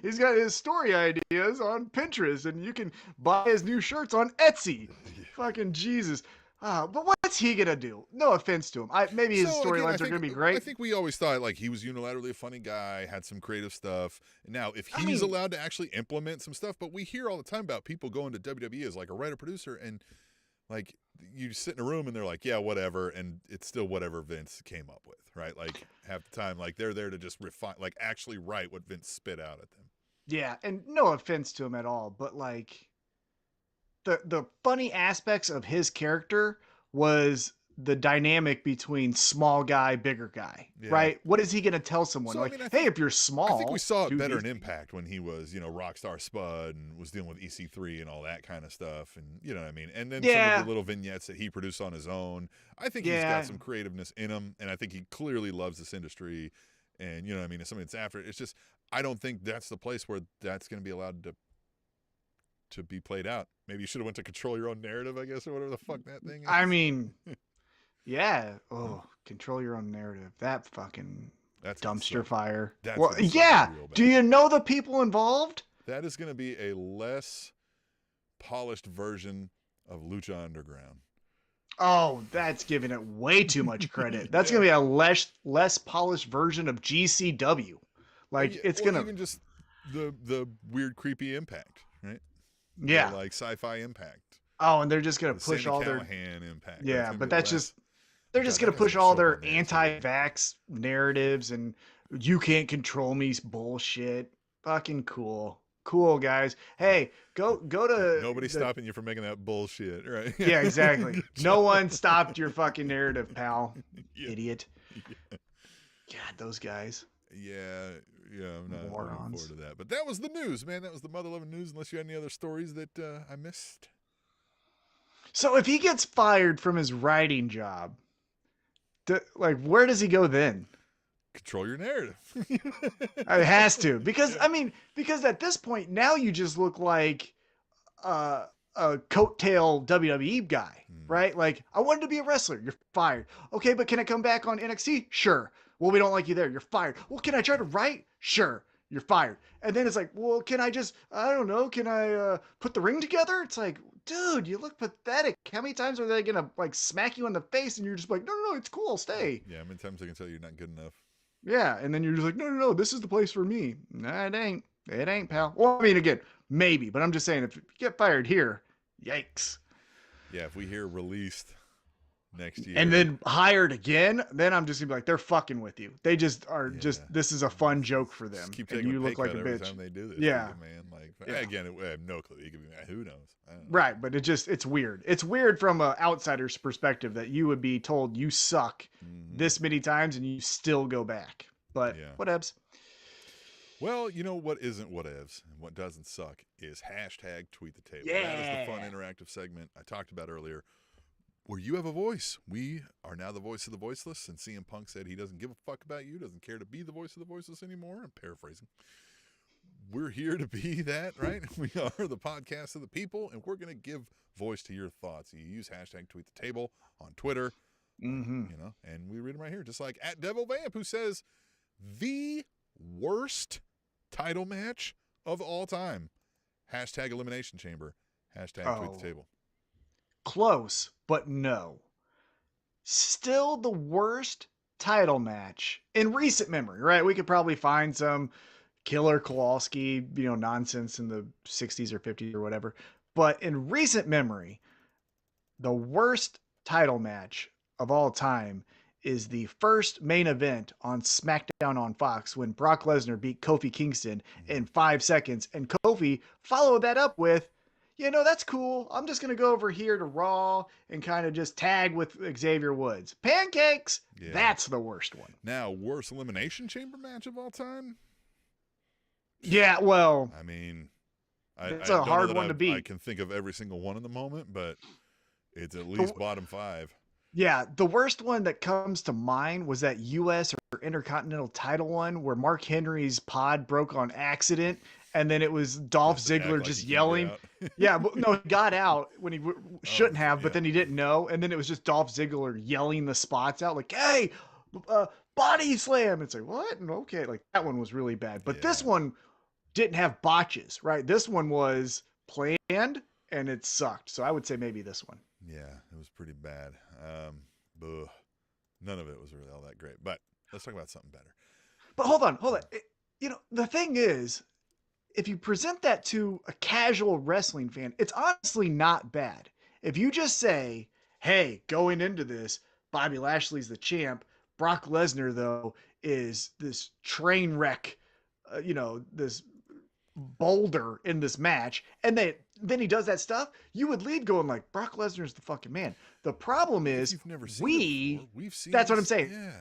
he's got his story ideas on Pinterest, and you can buy his new shirts on Etsy. Fucking Jesus. But what's he gonna do? No offense to him. Maybe his storylines are gonna be great. I think we always thought like he was unilaterally a funny guy, had some creative stuff. Now, if he's allowed to actually implement some stuff, but we hear all the time about people going to WWE as like a writer producer, and like you sit in a room and they're like, yeah, whatever, and it's still whatever Vince came up with, right? Like half the time, like they're there to just refine, like actually write what Vince spit out at them. Yeah, and no offense to him at all, but like the funny aspects of his character was the dynamic between small guy, bigger guy, right? What is he going to tell someone? So, hey, if you're small. I think we saw it better in Impact when he was, Rockstar Spud and was dealing with EC3 and all that kind of stuff. And, you know what I mean? And then some of the little vignettes that he produced on his own. I think he's got some creativeness in him. And I think he clearly loves this industry. And, you know what I mean? It's something that's after it. It's just, I don't think that's the place where that's going to be allowed to be played out. Maybe you should have went to Control Your Own Narrative, I guess, or whatever the fuck that thing is. I mean... Yeah. Oh, Control Your Own Narrative. That fucking That's dumpster fire. That's well, yeah. Do you know the people involved? That is going to be a less polished version of Lucha Underground. Oh, that's giving it way too much credit. That's going to be a less polished version of GCW. Like it's going to even just the weird creepy Impact, right? Yeah. Like sci-fi Impact. Oh, and they're just going to push Sammy all Callahan their Impact. Yeah, but that's just they're just going to push all their anti-vax narratives and you can't control me bullshit. Fucking cool. Cool, guys. Hey, go to Nobody's stopping you from making that bullshit, right? Yeah, exactly. No one stopped your fucking narrative, pal. Yeah. Idiot. Yeah. God, those guys. Yeah, I'm not Morons. looking forward to that. But that was the news, man. That was the mother loving news. Unless you had any other stories that I missed. So if he gets fired from his writing job, where does he go then? Control your narrative. It has to, because at this point now you just look like a coattail WWE guy, right? Like, I wanted to be a wrestler. You're fired. Okay, but can I come back on NXT? Sure. Well, we don't like you there. You're fired. Well, can I try to write? Sure. You're fired. And then it's like, well, can I just, I don't know, can I put the ring together? It's like, dude, you look pathetic. How many times are they going to like smack you in the face and you're just like, no, it's cool. I'll stay. Yeah, how many times I can tell you're not good enough? Yeah, and then you're just like, no, this is the place for me. Nah, it ain't. It ain't, pal. Well, I mean, again, maybe, but I'm just saying, if you get fired here, yikes. Yeah, if we hear released next year. And then hired again, then I'm just going to be like, they're fucking with you. They just are this is a fun joke for them. Just keep taking and you a pay look like a every bitch. time they do this. Yeah. Man. Like, again, I have no clue. You could be mad. Who knows? I don't know. Right, but it's weird. It's weird from an outsider's perspective that you would be told you suck this many times and you still go back. But whatevs. Well, you know what isn't whatevs and what doesn't suck is hashtag tweet the table. Yeah. That is the fun interactive segment I talked about earlier where you have a voice. We are now the voice of the voiceless, and CM Punk said he doesn't give a fuck about you, doesn't care to be the voice of the voiceless anymore. I'm paraphrasing. We're here to be that, right? We are the podcast of the people, and we're going to give voice to your thoughts. You use hashtag tweet the table on Twitter, you know, and we read them right here, just like at Devil Vamp, who says the worst title match of all time. Hashtag Elimination Chamber. Hashtag tweet the table. Close, but no. Still the worst title match in recent memory, right? We could probably find some Killer Kowalski, nonsense in the 60s or 50s or whatever. But in recent memory, the worst title match of all time is the first main event on SmackDown on Fox when Brock Lesnar beat Kofi Kingston in 5 seconds. And Kofi followed that up with, that's cool. I'm just going to go over here to Raw and kind of just tag with Xavier Woods. Pancakes! Yeah. That's the worst one. Now, worst Elimination Chamber match of all time? Yeah, well... I mean... It's a hard one to beat. I can think of every single one in the moment, but it's at least bottom 5. Yeah, the worst one that comes to mind was that U.S. or Intercontinental title one where Mark Henry's pod broke on accident, and then it was Dolph Ziggler just yelling. Yeah, but no, he got out when he shouldn't have, but then he didn't know, and then it was just Dolph Ziggler yelling the spots out like, hey, body slam. It's like, what? And okay, like that one was really bad. But this one didn't have botches, right? This one was planned, and it sucked. So I would say maybe this one. Yeah, it was pretty bad. None of it was really all that great. But let's talk about something better. But hold on. The thing is, if you present that to a casual wrestling fan, it's honestly not bad. If you just say, hey, going into this, Bobby Lashley's the champ. Brock Lesnar, though, is this train wreck, this boulder in this match. And then he does that stuff. You would leave going like, Brock Lesnar's the fucking man. The problem is you've never seen we've seen that's what I'm saying. Yeah.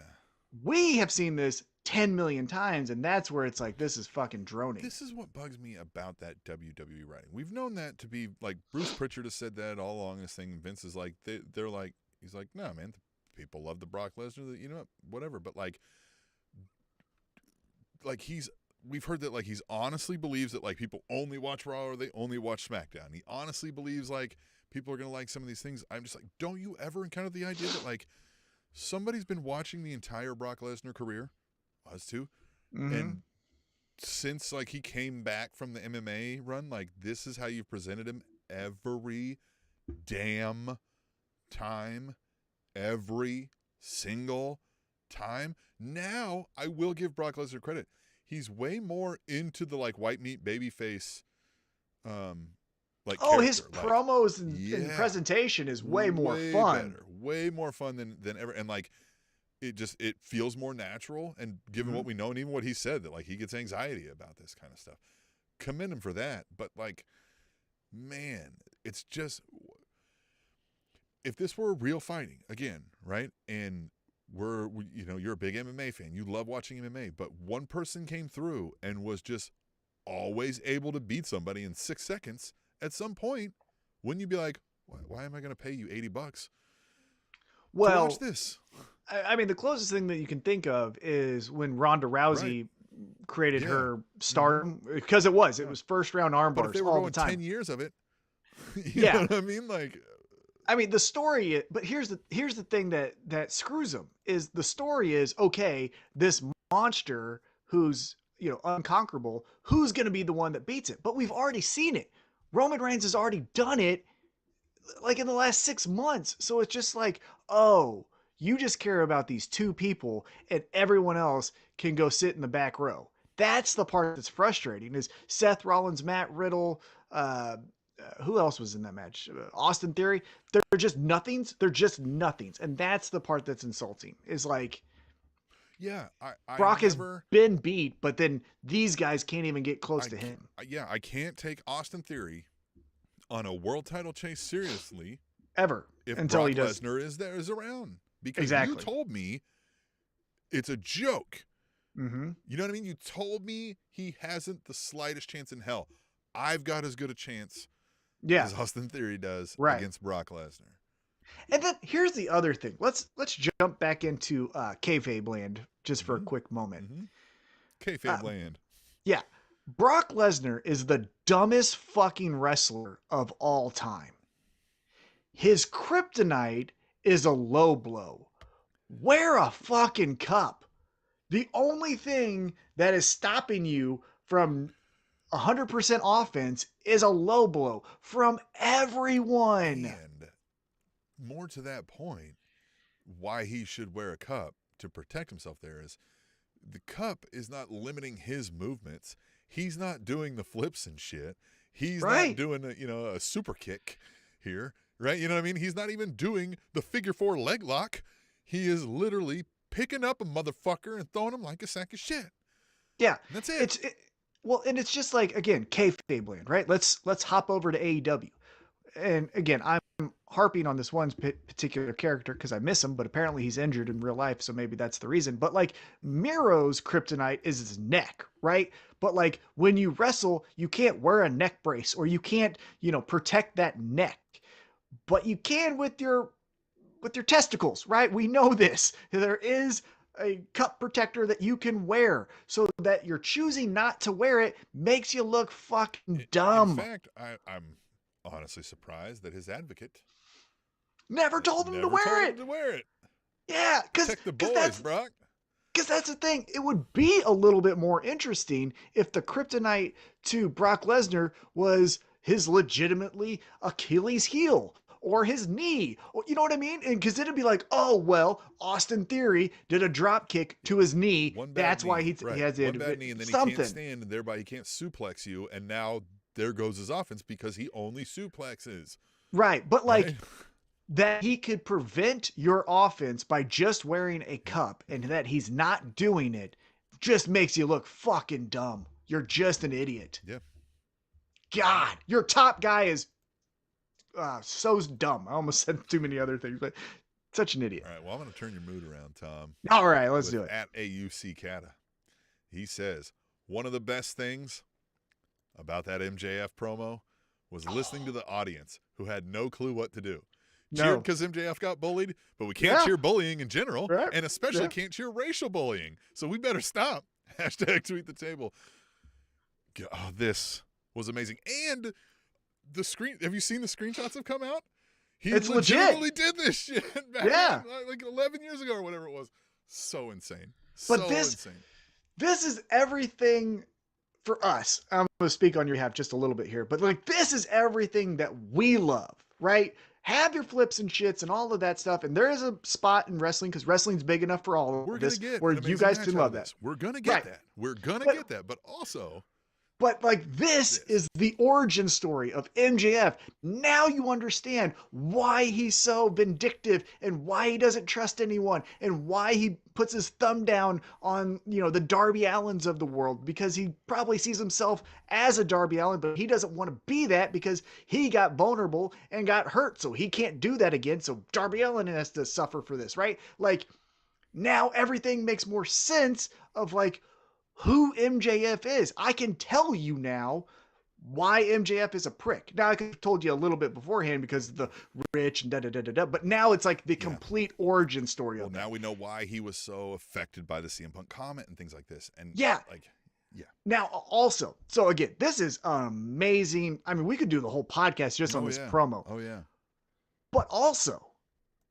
We have seen this 10 million times, and that's where it's like, this is fucking droning. This is what bugs me about that WWE writing. We've known that to be like, Bruce Pritchard has said that all along this thing. Vince is like, they're like, he's like, no, man, people love the Brock Lesnar, whatever. But like we've heard that like, he's honestly believes that like people only watch Raw or they only watch SmackDown. He honestly believes like people are going to like some of these things. I'm just like, don't you ever encounter the idea that like somebody's been watching the entire Brock Lesnar career us too. Mm-hmm. And since like he came back from the MMA run, like this is how you've presented him every damn time, every single time. Now I will give Brock Lesnar credit. He's way more into the like white meat baby face like his character. promos and presentation is way more fun. Better, way more fun than ever. And like it feels more natural. And given what we know, and even what he said, that like he gets anxiety about this kind of stuff. Commend him for that. But like, man, it's just, if this were real fighting again, right? And you're a big MMA fan, you love watching MMA, but one person came through and was just always able to beat somebody in 6 seconds. At some point, wouldn't you be like, why am I going to pay you $80 to watch this? I mean, the closest thing that you can think of is when Ronda Rousey created her stardom, because it was first round arm bars all the time. 10 years of it. You know what I mean? Like, I mean, the story, but here's the thing that screws them is the story is, okay, this monster who's, unconquerable, who's going to be the one that beats it? But we've already seen it. Roman Reigns has already done it like in the last 6 months. So it's just like, oh, you just care about these two people and everyone else can go sit in the back row. That's the part that's frustrating is Seth Rollins, Matt Riddle, who else was in that match? Austin Theory. They're just nothings. They're just nothings. And that's the part that's insulting is like, Brock has been beat, but then these guys can't even get close to him. I can't take Austin Theory on a world title chase seriously ever until Brock Lesnar is around. Because you told me it's a joke. Mm-hmm. You know what I mean? You told me he hasn't the slightest chance in hell. I've got as good a chance as Austin Theory does against Brock Lesnar. And then here's the other thing. Let's jump back into kayfabe land just for a quick moment. Kayfabe land. Yeah. Brock Lesnar is the dumbest fucking wrestler of all time. His kryptonite is a low blow. Wear a fucking cup. The only thing that is stopping you from 100% offense is a low blow from everyone. And more to that point, why he should wear a cup to protect himself there is the cup is not limiting his movements. He's not doing the flips and shit. He's not doing a super kick here. Right? You know what I mean? He's not even doing the figure 4 leg lock. He is literally picking up a motherfucker and throwing him like a sack of shit. Yeah. And that's it. And it's just like, again, kayfabe land, right? Let's hop over to AEW. And again, I'm harping on this one particular character because I miss him, but apparently he's injured in real life. So maybe that's the reason. But like Miro's kryptonite is his neck, right? But like when you wrestle, you can't wear a neck brace or you can't, protect that neck. But you can with your testicles, right? We know this. There is a cup protector that you can wear so that you're choosing not to wear it makes you look fucking dumb. In fact, I'm honestly surprised that his advocate never told him to wear it. Yeah, protect the boys, Brock. Because that's the thing. It would be a little bit more interesting if the kryptonite to Brock Lesnar was his legitimately Achilles heel or his knee, or, you know what I mean? And because it'd be like, oh, well, Austin Theory did a drop kick to his knee. That's why he has one bad knee, and then he can't stand, and thereby he can't suplex you. And now there goes his offense because he only suplexes. Right, but like that he could prevent your offense by just wearing a cup, and that he's not doing it just makes you look fucking dumb. You're just an idiot. Yeah. God, your top guy is so dumb. I almost said too many other things, but such an idiot. All right, well, I'm going to turn your mood around, Tom. All right, let's do it. At AUC Cata. He says, one of the best things about that MJF promo was listening to the audience who had no clue what to do. Cheered because MJF got bullied, but we can't cheer bullying in general, and especially can't cheer racial bullying. So we better stop. Hashtag tweet the table. Oh, this was amazing. And the screen, have you seen the screenshots have come out? It's legitimately legit. did this shit back like 11 years ago or whatever it was. So insane. But insane. this is everything for us. I'm going to speak on your behalf just a little bit here, but like, this is everything that we love, right? Have your flips and shits and all of that stuff. And there is a spot in wrestling because wrestling's big enough for all of We're this going to get where an you amazing guys match can out love of that. this. We're going to get that. We're going to get that. But also, but like this is the origin story of MJF. Now you understand why he's so vindictive and why he doesn't trust anyone and why he puts his thumb down on, the Darby Allins of the world, because he probably sees himself as a Darby Allin, but he doesn't want to be that because he got vulnerable and got hurt. So he can't do that again. So Darby Allin has to suffer for this, right? Like, now everything makes more sense of like who MJF is. I can tell you now why MJF is a prick. Now, I could have told you a little bit beforehand because of the rich and da-da-da-da-da, but now it's like the complete origin story of it. Well, now we know why he was so affected by the CM Punk comment and things like this. And Now, also, so again, this is amazing. I mean, we could do the whole podcast just on this promo. Oh, yeah. But also,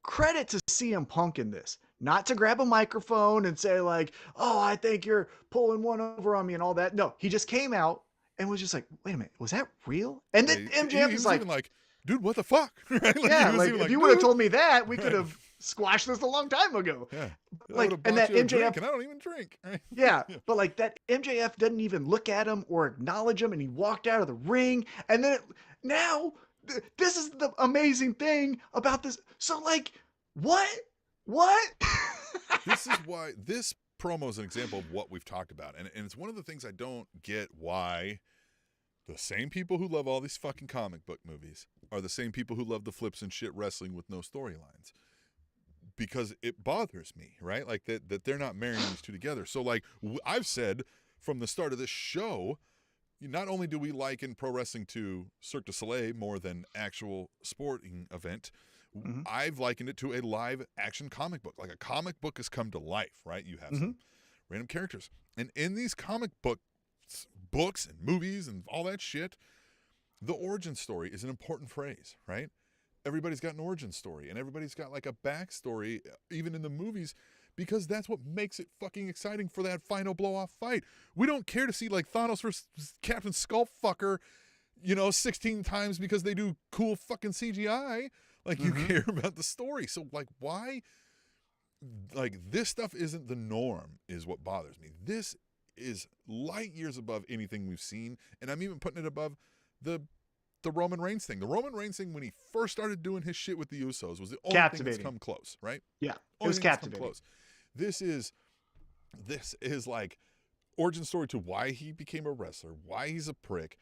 credit to CM Punk in this. Not to grab a microphone and say like, oh, I think you're pulling one over on me and all that. No, he just came out and was just like, wait a minute, was that real? And then MJF he was even like, dude, what the fuck? Right? If you would have told me that, we could have squashed this a long time ago. Yeah. Like, and that MJF, and I don't even drink. Right? Yeah, but like that MJF didn't even look at him or acknowledge him, and he walked out of the ring. And then this is the amazing thing about this. So like, what? This is why this promo is an example of what we've talked about. And it's one of the things I don't get, why the same people who love all these fucking comic book movies are the same people who love the flips and shit wrestling with no storylines. Because it bothers me, right? Like that they're not marrying these two together. So like I've said from the start of this show, not only do we liken pro wrestling to Cirque du Soleil more than actual sporting event, I've likened it to a live action comic book. Like a comic book has come to life, right? You have some random characters. And in these comic books and movies and all that shit, the origin story is an important phrase, right? Everybody's got an origin story and everybody's got like a backstory, even in the movies, because that's what makes it fucking exciting for that final blow-off fight. We don't care to see like Thanos versus Captain Skullfucker, 16 times because they do cool fucking CGI. Like, you care about the story. So, like, why? Like, this stuff isn't the norm is what bothers me. This is light years above anything we've seen. And I'm even putting it above the Roman Reigns thing. The Roman Reigns thing, when he first started doing his shit with the Usos, was the only thing that's come close, right? Yeah, it was captivating. Close. This is like origin story to why he became a wrestler, why he's a prick,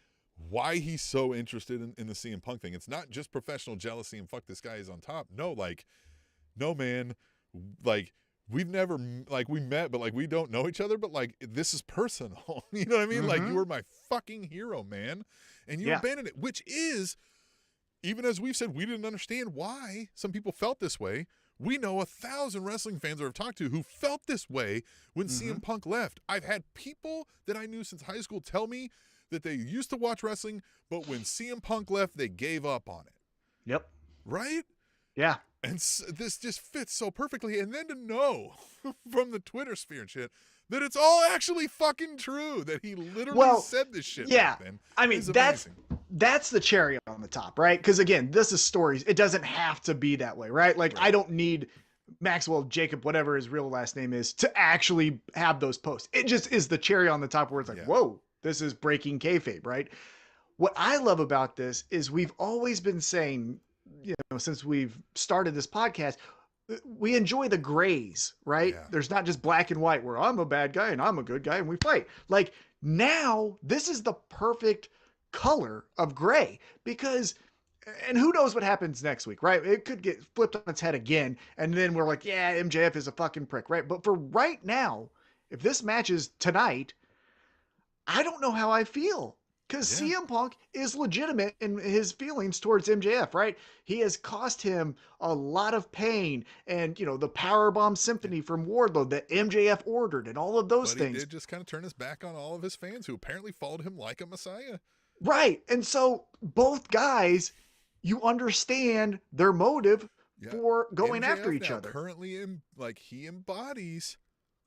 why he's so interested in the CM Punk thing. It's not just professional jealousy and fuck this guy is on top. No, man, like we've never we met, but like we don't know each other, but like this is personal. You know what I mean? Like you were my fucking hero, man. And you abandoned it, which is, even as we've said, we didn't understand why some people felt this way. We know 1,000 wrestling fans that I've talked to who felt this way when CM Punk left. I've had people that I knew since high school tell me that they used to watch wrestling, but when CM Punk left, they gave up on it. Yep. Right? Yeah. And this just fits so perfectly. And then to know from the Twitter sphere and shit that it's all actually fucking true, that he literally said this shit back then. I mean, that's the cherry on the top, right? Because again, this is stories. It doesn't have to be that way, right? Like, I don't need Maxwell Jacob, whatever his real last name is, to actually have those posts. It just is the cherry on the top where it's like, whoa, this is breaking kayfabe, right? What I love about this is we've always been saying, since we've started this podcast, we enjoy the grays, right? Yeah. There's not just black and white where I'm a bad guy and I'm a good guy and we fight. Like, now this is the perfect color of gray, because, and who knows what happens next week, right? It could get flipped on its head again. And then we're like, yeah, MJF is a fucking prick, right? But for right now, if this match is tonight, I don't know how I feel. Because CM Punk is legitimate in his feelings towards MJF, right? He has cost him a lot of pain, and the Powerbomb Symphony from Wardlow that MJF ordered, and all of those things. He did just kind of turn his back on all of his fans who apparently followed him like a messiah. Right, and so both guys, you understand their motive for going MJF after each now other. Currently, he embodies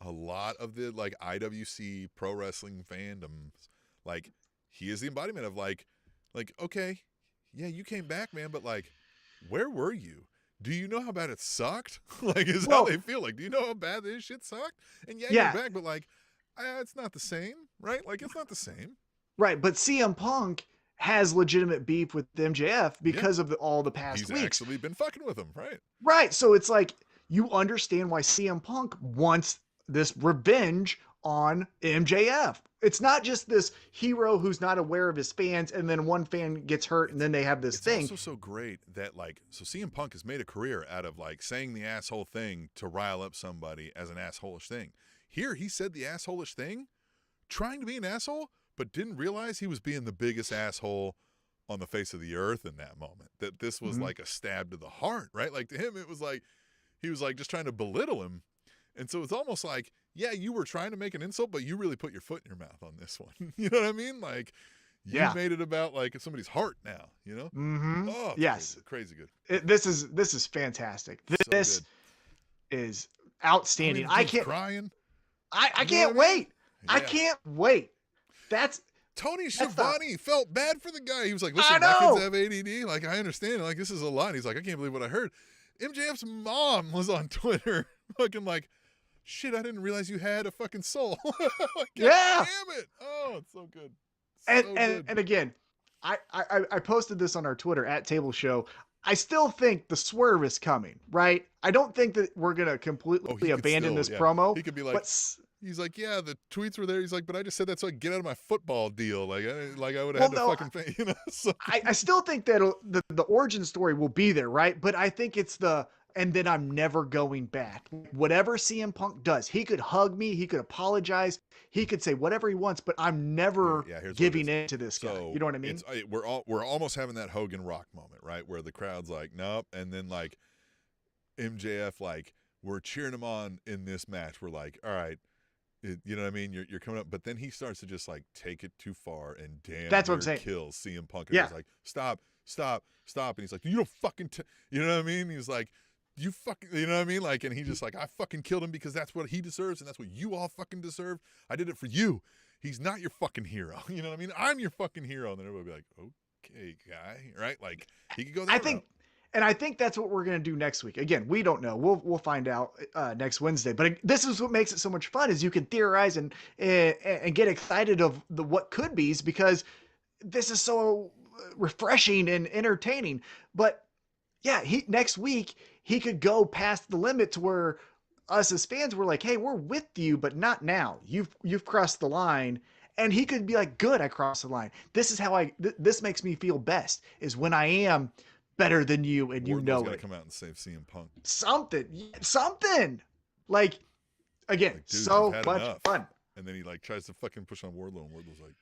a lot of the like IWC pro wrestling fandoms, like he is the embodiment of like okay, yeah, you came back, man, but like, where were you? Do you know how bad it sucked? Like, is how they feel. Like, do you know how bad this shit sucked? And yeah, you're back, but like, it's not the same, right? Like, it's not the same. Right, but CM Punk has legitimate beef with MJF because of all the past weeks. He's actually been fucking with him, right? Right, so it's like, you understand why CM Punk wants this revenge on MJF. It's not just this hero who's not aware of his fans, and then one fan gets hurt, and then they have this thing. It's also so great that, like, so CM Punk has made a career out of, like, saying the asshole thing to rile up somebody as an asshole-ish thing. Here, he said the asshole-ish thing, trying to be an asshole, but didn't realize he was being the biggest asshole on the face of the earth in that moment. That this was like a stab to the heart, right? Like, to him, it was like, he was like just trying to belittle him. And so it's almost like, yeah, you were trying to make an insult, but you really put your foot in your mouth on this one. You know what I mean? Like, you made it about like somebody's heart now, you know? Mm-hmm. Oh, yes. Crazy good. This is fantastic. This is outstanding. I can't crying. I can't wait. Yeah. I can't wait. That's Tony Schiavone felt bad for the guy. He was like, listen, my kids have ADD. Like, I understand. Like, this is a lot. He's like, I can't believe what I heard. MJF's mom was on Twitter fucking like, shit, I didn't realize you had a fucking soul. Like, damn it. Oh, it's so good. And again, I posted this on our Twitter at Table Show. I still think the swerve is coming, right? I don't think that we're going to completely abandon this promo. He could be like, he's like, yeah, the tweets were there. He's like, but I just said that so I could get out of my football deal. Like I would have had the fucking thing, you know? So. I still think that the origin story will be there, right? But I think it's and then I'm never going back. Whatever CM Punk does, he could hug me, he could apologize, he could say whatever he wants, but I'm never giving in to this guy. You know what I mean? We're almost having that Hogan Rock moment, right? Where the crowd's like, nope. And then like MJF, like, we're cheering him on in this match. We're like, all right, you know what I mean? You're coming up. But then he starts to just like take it too far and that's what I'm saying. Kills CM Punk. And he's like, stop. And he's like, you don't fucking, you know what I mean? He's like, you fucking, you know what I mean? Like, and he just like, I fucking killed him because that's what he deserves and that's what you all fucking deserve. I did it for you. He's not your fucking hero. You know what I mean? I'm your fucking hero. And then everybody will be like, okay, guy, right? Like, he could go that route. I think that's what we're going to do next week. Again, we don't know. We'll find out next Wednesday. But this is what makes it so much fun is you can theorize and get excited of what could be because this is so refreshing and entertaining. But yeah, next week he could go past the limit to where us as fans were like, hey, we're with you, but not now. You've crossed the line. And he could be like, good, I crossed the line. This is how this makes me feel best is when I am better than you and you know it. Come out and save CM Punk. Something. Like, again, like, dude, so much fun. And then he like tries to fucking push on Wardlow and Wardlow's like,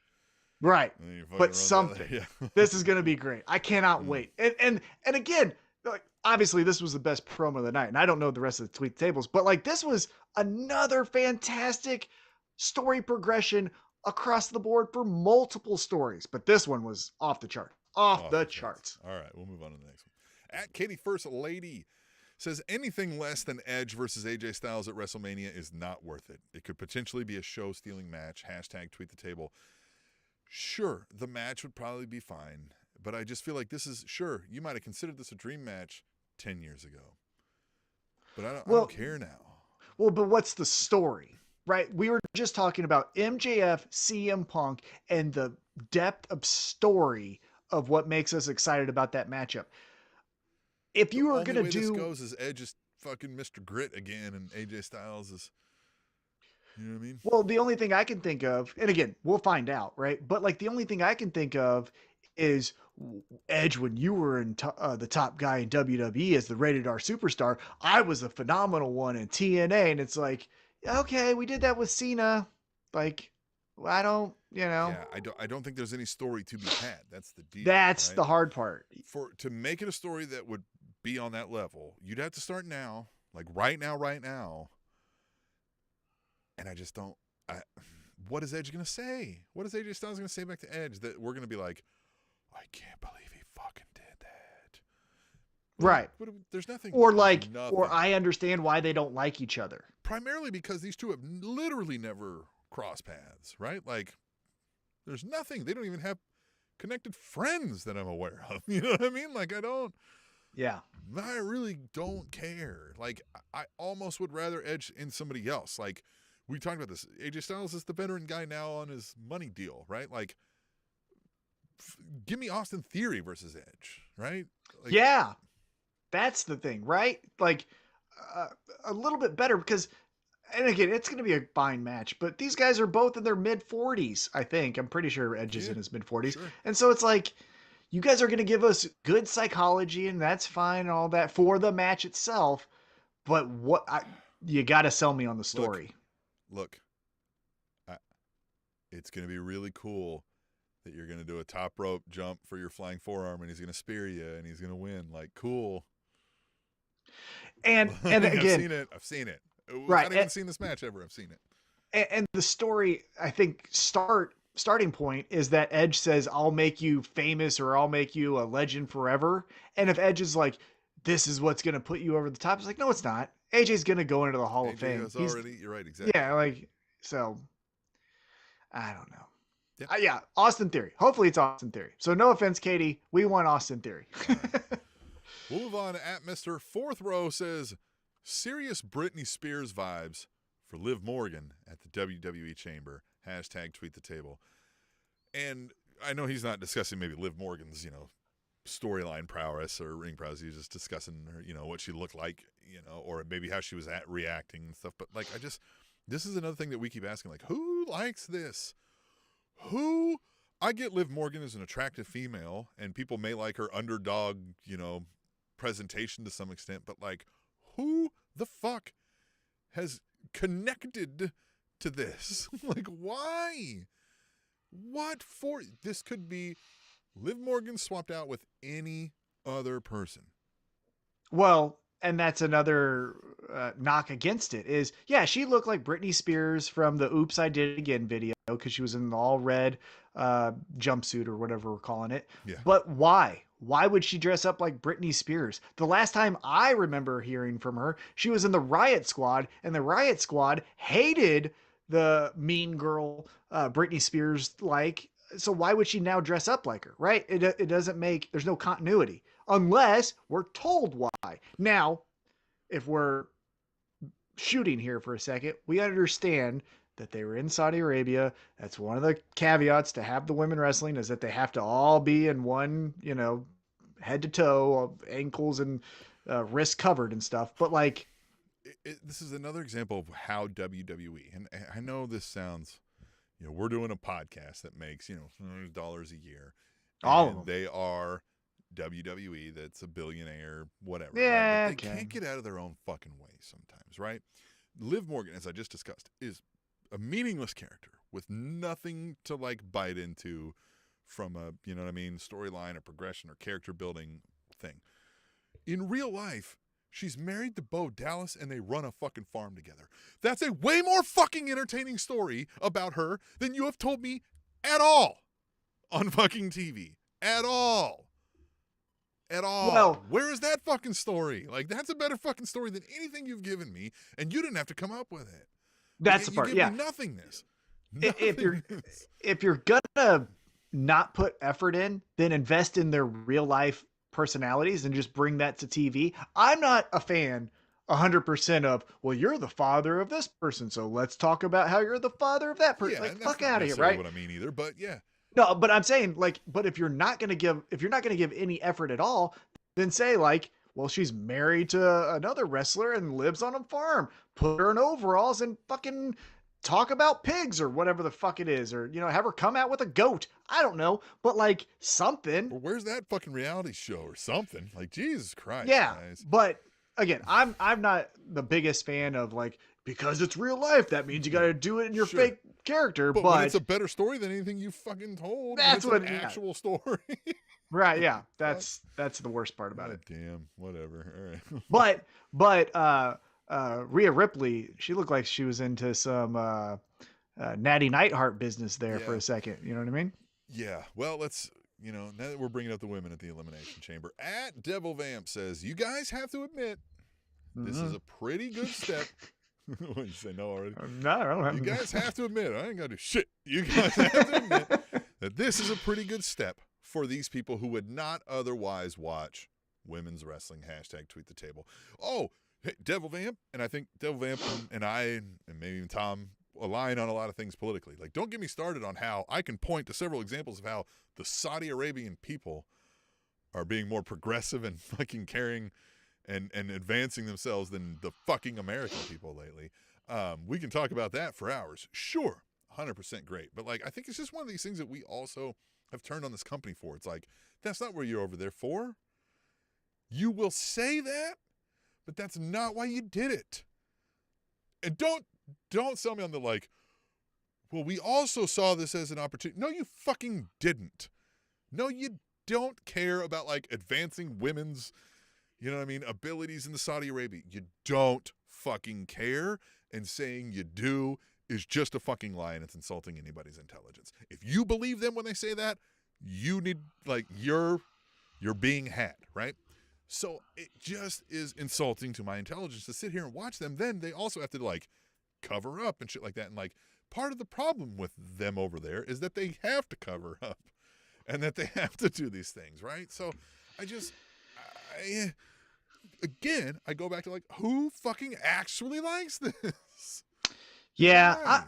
right. But something. Yeah. This is going to be great. I cannot wait. And again, like, obviously this was the best promo of the night and I don't know the rest of the tweet tables, but like this was another fantastic story progression across the board for multiple stories, but this one was off the chart. Off the charts. All right, we'll move on to the next one. At Katie First Lady says anything less than Edge versus AJ Styles at WrestleMania is not worth it. It could potentially be a show-stealing match. # tweet the table. Sure, the match would probably be fine, but I just feel like this is, sure, you might have considered this a dream match 10 years ago. But I don't care now. Well, but what's the story? Right? We were just talking about MJF, CM Punk, and the depth of story of what makes us excited about that matchup. If you were going to do... The way this goes is Edge is fucking Mr. Grit again, and AJ Styles is... You know what I mean? Well, the only thing I can think of, and again, we'll find out, right? But like the only thing I can think of is Edge, when you were in the top guy in WWE as the rated R superstar, I was a phenomenal one in TNA, and it's like, okay, we did that with Cena. Like, I don't, you know. Yeah, I don't think there's any story to be had. That's the deal. That's the hard part. To make it a story that would be on that level, you'd have to start now, like right now. And I just don't. What is Edge gonna say? What is AJ Styles gonna say back to Edge that we're gonna be like, I can't believe he fucking did that? Right. There's nothing. Or there's or nothing. I understand why they don't like each other. Primarily because these two have literally never crossed paths, right? Like, there's nothing. They don't even have connected friends that I'm aware of. You know what I mean? Like, Yeah. I really don't care. Like, I almost would rather Edge in somebody else. Like, we talked about this. AJ Styles is the veteran guy now on his money deal, right? Like, give me Austin Theory versus Edge, right? Like, yeah. That's the thing, right? Like, a little bit better because, and again, it's going to be a fine match, but these guys are both in their mid 40s, I think. I'm pretty sure Edge is in his mid 40s. Sure. And so it's like, you guys are going to give us good psychology, and that's fine and all that for the match itself. But you got to sell me on the story. Look, it's going to be really cool that you're going to do a top rope jump for your flying forearm, and he's going to spear you, and he's going to win. Like, cool. And again, I've seen it. Right. I haven't even seen this match ever. I've seen it. And the story, I think, starting point is that Edge says, "I'll make you famous, or I'll make you a legend forever." And if Edge is like, "This is what's going to put you over the top," it's like, no, it's not. AJ's going to go into the Hall of Fame. You're right, exactly. Yeah, like, so I don't know. Yeah, Austin Theory. Hopefully it's Austin Theory. So no offense, Katie. We want Austin Theory. We'll move on at Mr. Fourth Row says, serious Britney Spears vibes for Liv Morgan at the WWE Chamber. # tweet the table. And I know he's not discussing maybe Liv Morgan's, storyline prowess or ring prowess. He's just discussing her, what she looked like, or maybe how she was reacting and stuff. But like, this is another thing that we keep asking, like, who likes this? I get Liv Morgan as an attractive female, and people may like her underdog, presentation to some extent, but like, who the fuck has connected to this? Like, why? What for? This could be Liv Morgan swapped out with any other person. Well, and that's another knock against it is, yeah, she looked like Britney Spears from the Oops, I Did It Again video because she was in the all red jumpsuit or whatever we're calling it. Yeah. But why? Why would she dress up like Britney Spears? The last time I remember hearing from her, she was in the Riot Squad, and the Riot Squad hated the mean girl Britney Spears like. So why would she now dress up like her, right? It doesn't make, there's no continuity unless we're told why. Now, if we're shooting here for a second, we understand that they were in Saudi Arabia. That's one of the caveats to have the women wrestling is that they have to all be in one, head to toe, ankles and wrists covered and stuff. But like, this is another example of how WWE, and I know this sounds, we're doing a podcast that makes, $100 a year. All of them. They are WWE, that's a billionaire, whatever. Yeah. Right? They can't get out of their own fucking way sometimes, right? Liv Morgan, as I just discussed, is a meaningless character with nothing to like bite into from a, storyline or progression or character building thing. In real life, she's married to Bo Dallas and they run a fucking farm together. That's a way more fucking entertaining story about her than you have told me at all on fucking TV. At all. Well, where is that fucking story? Like, that's a better fucking story than anything you've given me, and you didn't have to come up with it. That's the part, you give me nothingness. If you're gonna not put effort in, then invest in their real life personalities and just bring that to TV. I'm not a fan 100% of, well, you're the father of this person, so let's talk about how you're the father of that person. Yeah, like, fuck out of here, right? What I mean either, but yeah. No, but I'm saying, like, but if you're not gonna give any effort at all, then say like, well, she's married to another wrestler and lives on a farm. Put her in overalls and fucking talk about pigs or whatever the fuck it is, or have her come out with a goat. I don't know, but like something. Well, where's that fucking reality show or something? Like, Jesus Christ. Yeah, guys. But again, I'm not the biggest fan of like, because it's real life, that means you got to do it in your fake character. But when it's a better story than anything you fucking told. That's what an actual story. Right? Yeah, that's the worst part about it. Damn, whatever. All right. but Rhea Ripley, she looked like she was into some Natty Neidhart business there for a second. You know what I mean? Yeah. Well, let's now that we're bringing up the women at the Elimination Chamber, at Devil Vamp says, you guys have to admit this is a pretty good step. What, you say no already? No, I don't have You guys have to admit, I ain't got to do shit. You guys have to admit that this is a pretty good step for these people who would not otherwise watch women's wrestling. Hashtag tweet the table. Oh, hey, Devil Vamp, and I think Devil Vamp and I, and maybe even Tom, align on a lot of things politically. Like, don't get me started on how I can point to several examples of how the Saudi Arabian people are being more progressive and fucking caring and advancing themselves than the fucking American people lately. We can talk about that for hours. Sure, 100% great. But, like, I think it's just one of these things that we also have turned on this company for. It's like, that's not what you're over there for. You will say that, but that's not why you did it. And don't sell me on the, like, well, we also saw this as an opportunity. No, you fucking didn't. No, you don't care about, like, advancing women's, abilities in the Saudi Arabia. You don't fucking care, and saying you do is just a fucking lie, and it's insulting anybody's intelligence. If you believe them when they say that, you need, like, you're being had, right? So it just is insulting to my intelligence to sit here and watch them. Then they also have to, like, cover up and shit like that. And, like, part of the problem with them over there is that they have to cover up and that they have to do these things, right? So again, I go back to, like, who fucking actually likes this? Yeah,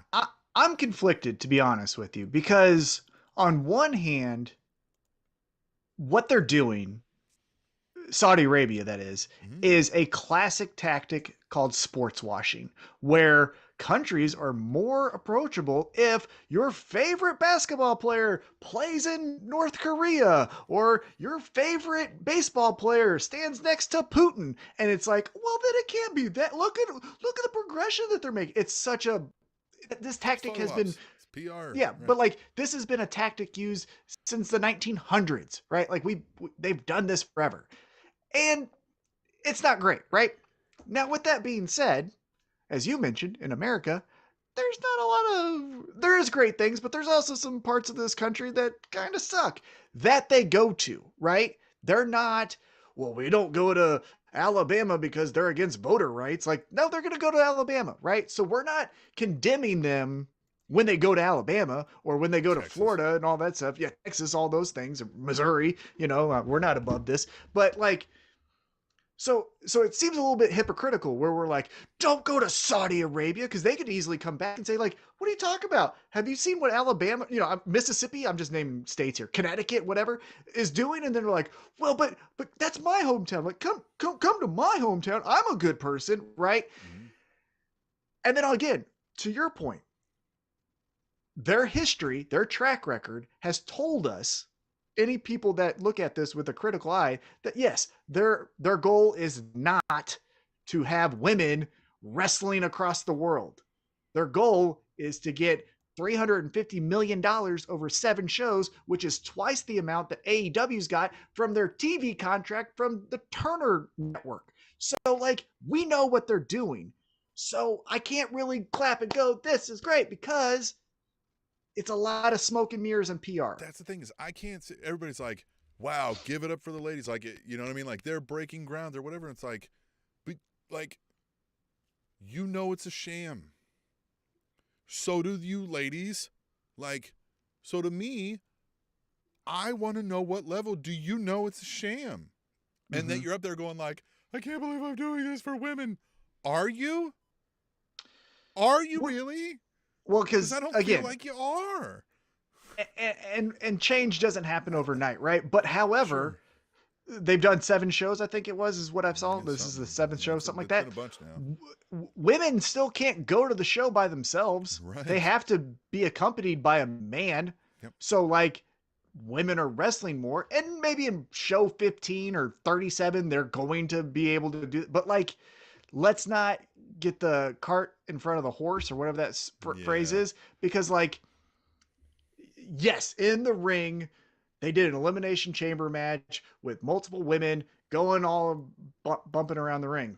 I'm conflicted, to be honest with you, because on one hand, what they're doing, Saudi Arabia, that is a classic tactic called sports washing, where countries are more approachable if your favorite basketball player plays in North Korea, or your favorite baseball player stands next to Putin. And it's like, well, then it can't be that. Look at the progression that they're making. It's such this tactic has been, it's PR. yeah, right. but, like, this has been a tactic used since the 1900s, right? Like, they've done this forever. And it's not great, right? Now, with that being said, as you mentioned, in America, there's not a lot there is great things, but there's also some parts of this country that kind of suck that they go to, right? They're not, well, we don't go to Alabama because they're against voter rights. Like, no, they're going to go to Alabama, right? So we're not condemning them when they go to Alabama or when they go Texas. to Florida and all that stuff. Yeah, Texas, all those things, Missouri, we're not above this, but, like, so it seems a little bit hypocritical where we're like, don't go to Saudi Arabia, because they could easily come back and say, like, what are you talking about? Have you seen what Alabama, Mississippi, I'm just naming states here, Connecticut, whatever, is doing? And then they're like, well, but that's my hometown. Like, come to my hometown. I'm a good person, right? Mm-hmm. And then again, to your point, their history, their track record has told us, any people that look at this with a critical eye, that yes, their goal is not to have women wrestling across the world. Their goal is to get $350 million over 7 shows, which is twice the amount that AEW's got from their TV contract from the Turner Network. So, like, we know what they're doing. So I can't really clap and go, this is great, because it's a lot of smoke and mirrors and PR. That's the thing, is I can't see, everybody's like, wow, give it up for the ladies. Like, you know what I mean? Like, they're breaking ground or whatever. It's like, but, like, it's a sham. So do you ladies. Like, so to me, I want to know, what level do you know it's a sham? And that you're up there going, like, I can't believe I'm doing this for women. Are you? Are you really? Well, because I don't again, feel like you are. And change doesn't happen overnight, right? But however, they've done 7 shows, I think it is what I saw. This is the 7th show, something like that. Been a bunch now. Women still can't go to the show by themselves. Right. They have to be accompanied by a man. Yep. So, like, women are wrestling more, and maybe in show 15 or 37, they're going to be able to do it. But, like, let's not get the cart in front of the horse, or whatever that phrase is, because, like, yes, in the ring, they did an Elimination Chamber match with multiple women going all bumping around the ring.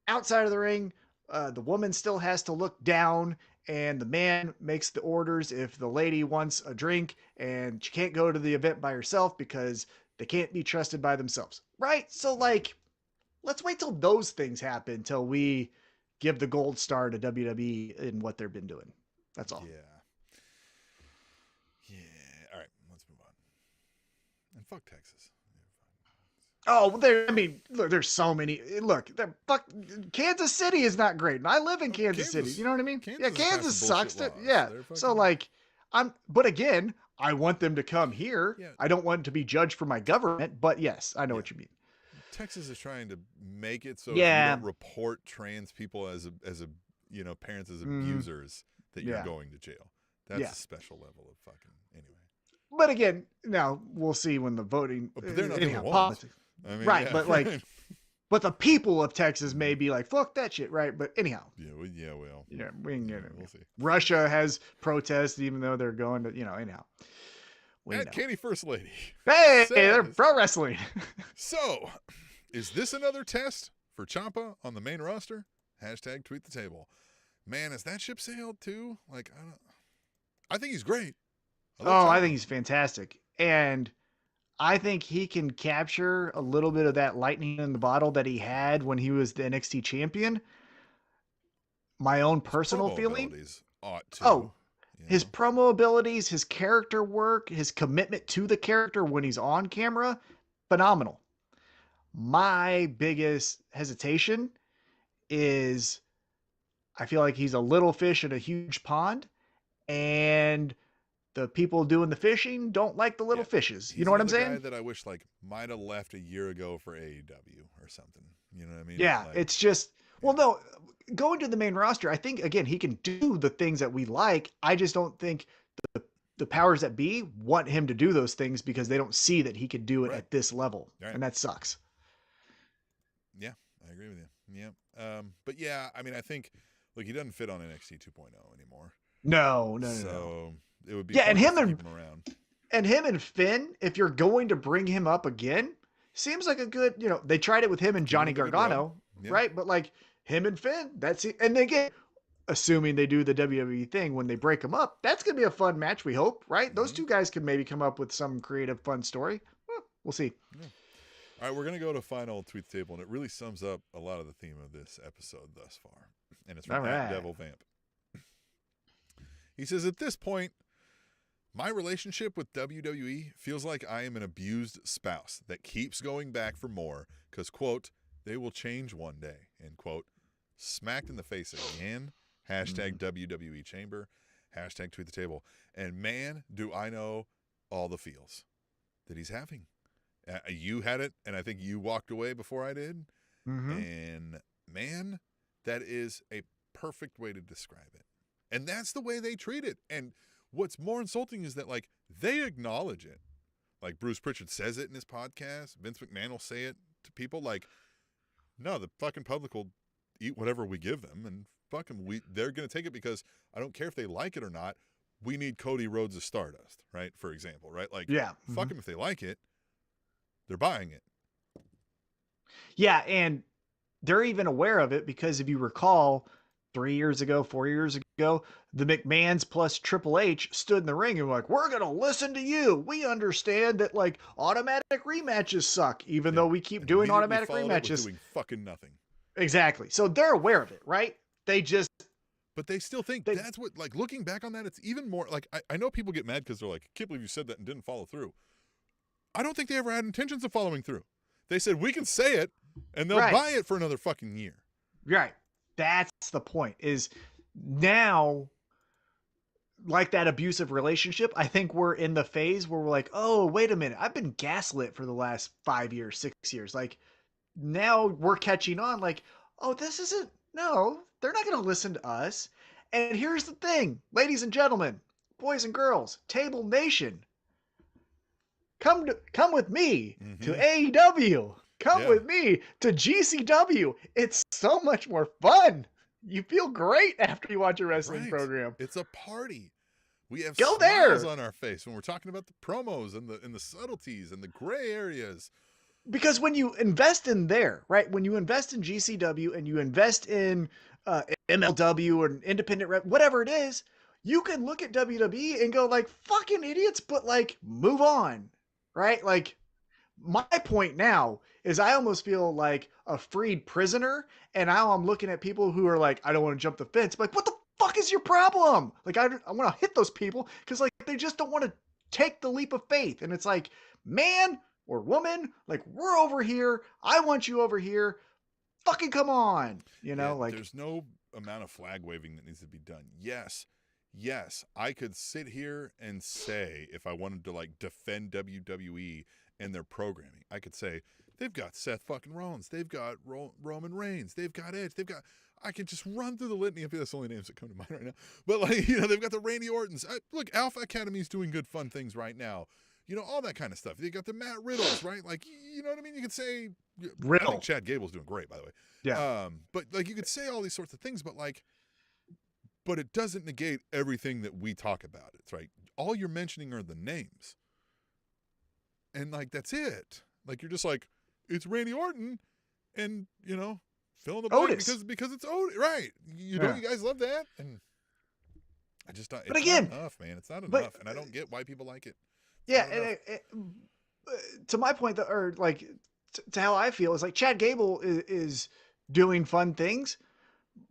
Outside of the ring, the woman still has to look down, and the man makes the orders if the lady wants a drink, and she can't go to the event by herself because they can't be trusted by themselves, right? So like, let's wait till those things happen till we give the gold star to WWE in what they've been doing. That's all. Yeah. All right, let's move on. And fuck Texas. Oh, look, there's so many. Look, Kansas City is not great, and I live in Kansas City. You know what I mean? Kansas sucks. Yeah. So like, but again, I want them to come here. Yeah. I don't want to be judged for my government, but yes, I know what you mean. Texas is trying to make it so if you don't report trans people as parents as abusers, that you're going to jail. That's a special level of fucking anyway. But again, now we'll see when the voting. But they're not doing politics. I mean, right, but like, but the people of Texas may be like, "Fuck that shit," right? But anyhow, we can get it. We'll see. Russia has protests, even though they're going to, anyhow. Katie First Lady. Hey, they're pro wrestling. So, is this another test for Ciampa on the main roster? # tweet the table. Man, has that ship sailed too? Like, I think he's great. I think he's fantastic. And I think he can capture a little bit of that lightning in the bottle that he had when he was the NXT champion. My own personal feeling. His promo abilities, his character work, his commitment to the character when he's on camera, phenomenal. My biggest hesitation is I feel like he's a little fish in a huge pond, and the people doing the fishing don't like the little fishes. You know what I'm saying? Guy that I wish might have left a year ago for AEW or something. You know what I mean? Yeah, it's just no. Going to the main roster, I think again he can do the things that we like. I just don't think the powers that be want him to do those things because they don't see that he could do it at this level, and that sucks. Yeah, I agree with you. Yeah, but yeah, I mean, I think he doesn't fit on NXT 2.0 anymore. No. So it would be and him around. And him and Finn, if you're going to bring him up again, seems like a good, they tried it with him and Johnny Gargano, right? But like him and Finn, that's it. And again, assuming they do the WWE thing when they break them up, that's going to be a fun match, we hope, right? Those two guys could maybe come up with some creative, fun story. We'll see. Yeah. All right, we're going to go to final tweet table, and it really sums up a lot of the theme of this episode thus far. And it's from Devil Vamp. He says, at this point, my relationship with WWE feels like I am an abused spouse that keeps going back for more because, quote, they will change one day, end quote. Smacked in the face again. # WWE Chamber. # tweet the table. And man, do I know all the feels that he's having. You had it, and I think you walked away before I did. Mm-hmm. And man, that is a perfect way to describe it. And that's the way they treat it. And what's more insulting is that, they acknowledge it. Like Bruce Pritchard says it in his podcast. Vince McMahon will say it to people no, the fucking public will eat whatever we give them. And they're going to take it because I don't care if they like it or not. We need Cody Rhodes as Stardust, right? For example, right? Fuck them if they like it. They're buying it. Yeah, and they're even aware of it because if you recall, 4 years ago, the McMahons plus Triple H stood in the ring and were like, we're going to listen to you. We understand that automatic rematches suck, even though we keep doing automatic rematches. Doing fucking nothing. Exactly. So they're aware of it, right? But they still think that's what, looking back on that, it's even more, I know people get mad because they're like, I can't believe you said that and didn't follow through. I don't think they ever had intentions of following through. They said, we can say it, and they'll buy it for another fucking year. Right. That's the point, is now, like that abusive relationship, I think we're in the phase where we're like, oh, wait a minute. I've been gaslit for the last 5 years, 6 years. Now we're catching on oh, they're not going to listen to us. And here's the thing, ladies and gentlemen, boys and girls, Table Nation, come with me to AEW. Come with me to GCW. It's so much more fun. You feel great after you watch a wrestling program. It's a party. We have smiles on our face when we're talking about the promos and the subtleties and the gray areas. Because when you invest in there, right? When you invest in GCW and you invest in MLW or an independent rep, whatever it is, you can look at WWE and go like, fucking idiots, but like, move on, right? Like, my point now is I almost feel like a freed prisoner, and now I'm looking at people who are like, I don't want to jump the fence. I'm like, what the fuck is your problem? Like, I want to hit those people because like they just don't want to take the leap of faith. And it's like, man or woman, like, we're over here. I want you over here. Fucking come on. You know, like, there's no amount of flag waving that needs to be done. Yes, I could sit here and say, if I wanted to like defend WWE and their programming, I could say they've got Seth fucking Rollins, they've got Roman Reigns, they've got Edge, I can just run through the litany. I feel that's the only names that come to mind right now. But like, they've got the Randy Ortons. Look, Alpha Academy's doing good, fun things right now. All that kind of stuff. They got the Matt Riddles, right? Like, you know what I mean? You could say, Riddle. I think Chad Gable's doing great, by the way. Yeah. But like, you could say all these sorts of things, but it doesn't negate everything that we talk about. It's right. All you're mentioning are the names. And like, that's it. Like, you're just like, it's Randy Orton and, fill in the blank because it's Otis. Right. You guys love that. And I just don't, it's not enough, man. It's not enough. And I don't get why people like it. To my point, to how I feel is like Chad Gable is doing fun things,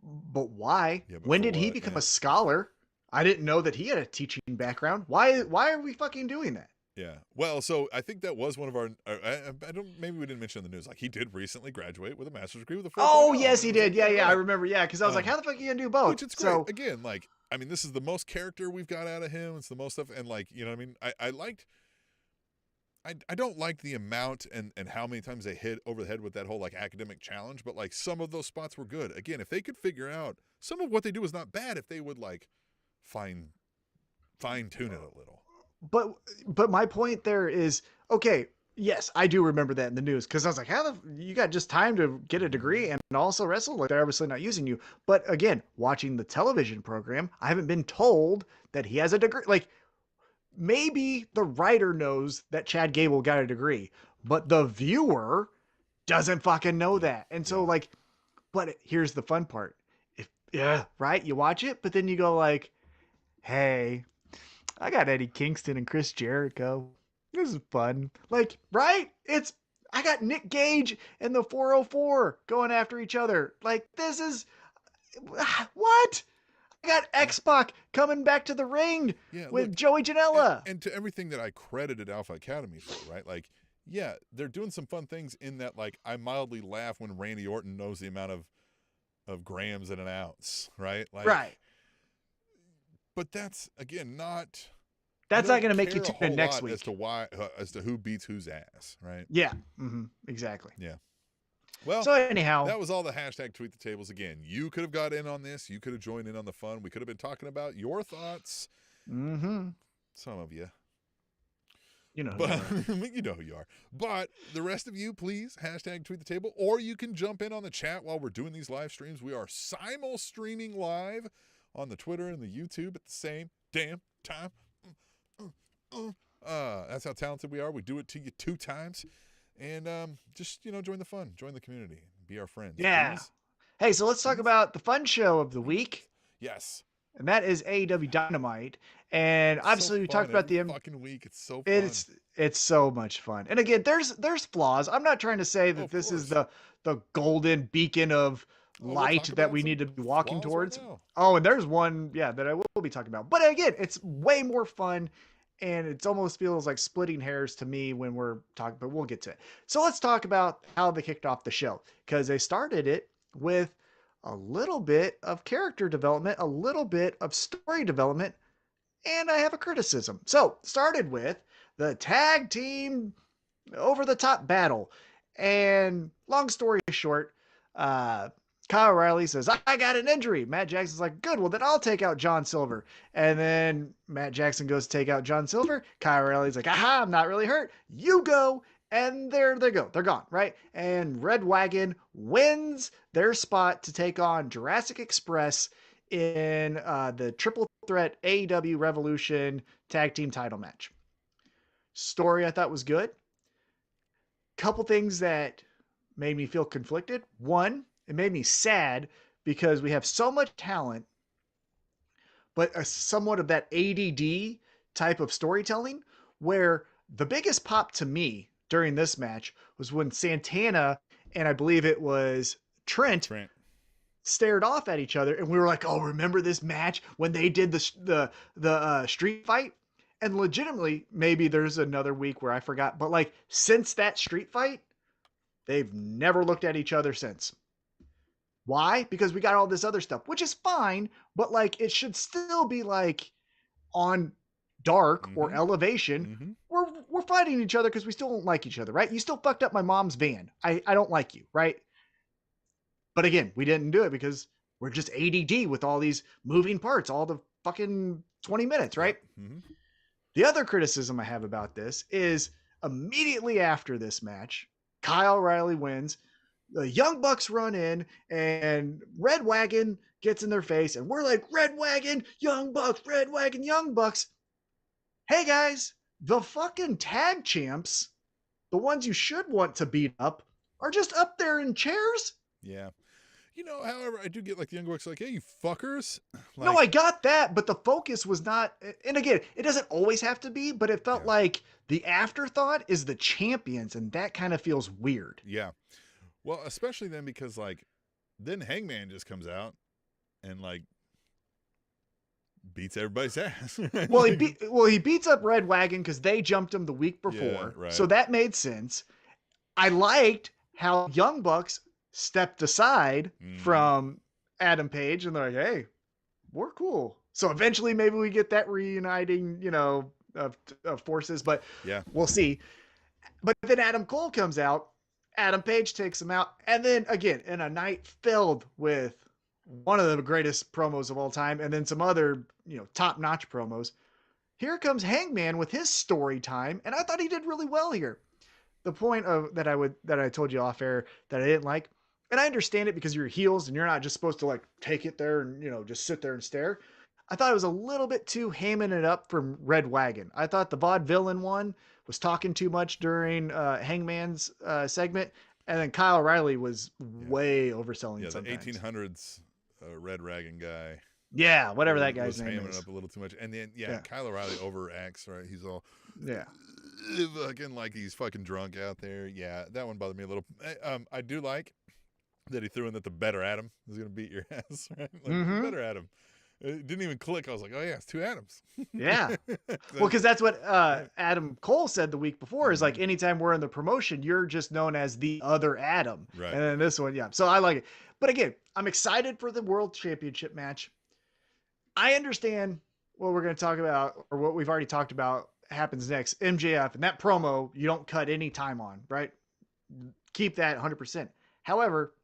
but why? Yeah, but when did he become a scholar? I didn't know that he had a teaching background. Why are we fucking doing that? Yeah. Well, so I think that was one of our. Maybe we didn't mention in the news. Like, he did recently graduate with a master's degree with a 4.0. Oh yes, he did. Yeah, I remember. Yeah, because I was like, how the fuck are you gonna do both? Which it's great. So again, like, I mean, this is the most character we've got out of him. It's the most stuff, and like, you know what I mean. I liked. I don't like the amount and how many times they hit over the head with that whole like academic challenge, but like some of those spots were good. Again, if they could figure out some of what they do is not bad, if they would like fine tune it a little. But my point there is, okay, yes, I do remember that in the news because I was like, you got just time to get a degree and also wrestle? Like, they're obviously not using you. But again, watching the television program, I haven't been told that he has a degree. Like, maybe the writer knows that Chad Gable got a degree, but the viewer doesn't fucking know that. And so like, but here's the fun part. Right? You watch it, but then you go like, hey, I got Eddie Kingston and Chris Jericho. This is fun. Like, right? I got Nick Gage and the 404 going after each other. Like, this is what? I got X-Pac coming back to the ring with Joey Janela. And to everything that I credited Alpha Academy for, right? Like, yeah, they're doing some fun things in that, like, I mildly laugh when Randy Orton knows the amount of grams in an ounce, right? Like, right. But that's, again, not... That's not going to make you tune in next week. As to who beats whose ass, right? Yeah, exactly. Yeah. Well, so anyhow, that was all the hashtag tweet the tables. Again, you could have got in on this. You could have joined in on the fun. We could have been talking about your thoughts. Mm-hmm. Some of you. You know who you are. But the rest of you, please, hashtag tweet the table. Or you can jump in on the chat while we're doing these live streams. We are simul streaming live on the Twitter and the YouTube at the same damn time. That's how talented we are. We do it to you 2 times. And just, join the fun. Join the community. Be our friends. Yeah. Please. Hey, so let's talk about the fun show of the week. Yes. And that is AEW Dynamite. And obviously we talked about the fucking week. It's so fun. It's so much fun. And again, there's flaws. I'm not trying to say that this is the golden beacon of light that we need to be walking towards. Right, and there's one, that I will be talking about. But again, it's way more fun. And it almost feels like splitting hairs to me when we're talking, but we'll get to it. So let's talk about how they kicked off the show, because they started it with a little bit of character development, a little bit of story development, and I have a criticism. So started with the tag team over the top battle. And long story short, Kyle O'Reilly says, I got an injury. Matt Jackson's like, good, well, then I'll take out John Silver. And then Matt Jackson goes to take out John Silver. Kyle O'Reilly's like, aha, I'm not really hurt. You go. And there they go. They're gone, right? And Red Wagon wins their spot to take on Jurassic Express in the triple threat AEW Revolution tag team title match. Story I thought was good. Couple things that made me feel conflicted. One, it made me sad because we have so much talent, but somewhat of that ADD type of storytelling, where the biggest pop to me during this match was when Santana and I believe it was Trent stared off at each other, and we were like, "Oh, remember this match when they did the street fight?" And legitimately, maybe there's another week where I forgot, but like since that street fight, they've never looked at each other since. Why? Because we got all this other stuff, which is fine, but like it should still be like on Dark or Elevation. We're fighting each other because we still don't like each other, right? You still fucked up my mom's van. I don't like you, right? But again, we didn't do it because we're just ADD with all these moving parts, all the fucking 20 minutes, right? The other criticism I have about this is immediately after this match, Kyle O'Reilly wins. The Young Bucks run in and Red Wagon gets in their face. And we're like, Red Wagon, Young Bucks, Red Wagon, Young Bucks. Hey guys, the fucking tag champs, the ones you should want to beat up, are just up there in chairs. Yeah. You know, however, I do get like the Young Bucks like, hey, you fuckers. Like, no, I got that, but the focus was not, and again, it doesn't always have to be, but it felt like the afterthought is the champions, and that kind of feels weird. Yeah. Well, especially then because like, then Hangman just comes out and like beats everybody's ass. Well, he beats up Red Wagon because they jumped him the week before, so that made sense. I liked how Young Bucks stepped aside from Adam Page, and they're like, hey, we're cool. So eventually maybe we get that reuniting, you know, of forces, but we'll see. But then Adam Cole comes out, Adam Page takes him out, and then again, in a night filled with one of the greatest promos of all time, and then some other, you know, top-notch promos, here comes Hangman with his story time, and I thought he did really well here. The point of that I told you off air that I didn't like, and I understand it because you're heels and you're not just supposed to like take it there and, you know, just sit there and stare. I thought it was a little bit too hamming it up from Red Wagon. I thought the vaudevillain one was talking too much during Hangman's segment, and then Kyle O'Reilly was way overselling. Yeah, sometimes. The 1800s Red Wagon guy. Yeah, whatever that guy's name is. Hamming up a little too much, and then Kyle O'Reilly overacts. Right, he's all fucking like he's fucking drunk out there. Yeah, that one bothered me a little. I do like that he threw in that the better Adam is going to beat your ass, right? Like, the better Adam. It didn't even click. I was like, oh yeah, it's two Adams. Yeah. Well, because that's what Adam Cole said the week before is like, anytime we're in the promotion, you're just known as the other Adam. Right. And then this one, so I like it. But again, I'm excited for the World Championship match. I understand what we're going to talk about, or what we've already talked about happens next. MJF, and that promo, you don't cut any time on, right? Keep that 100%. However,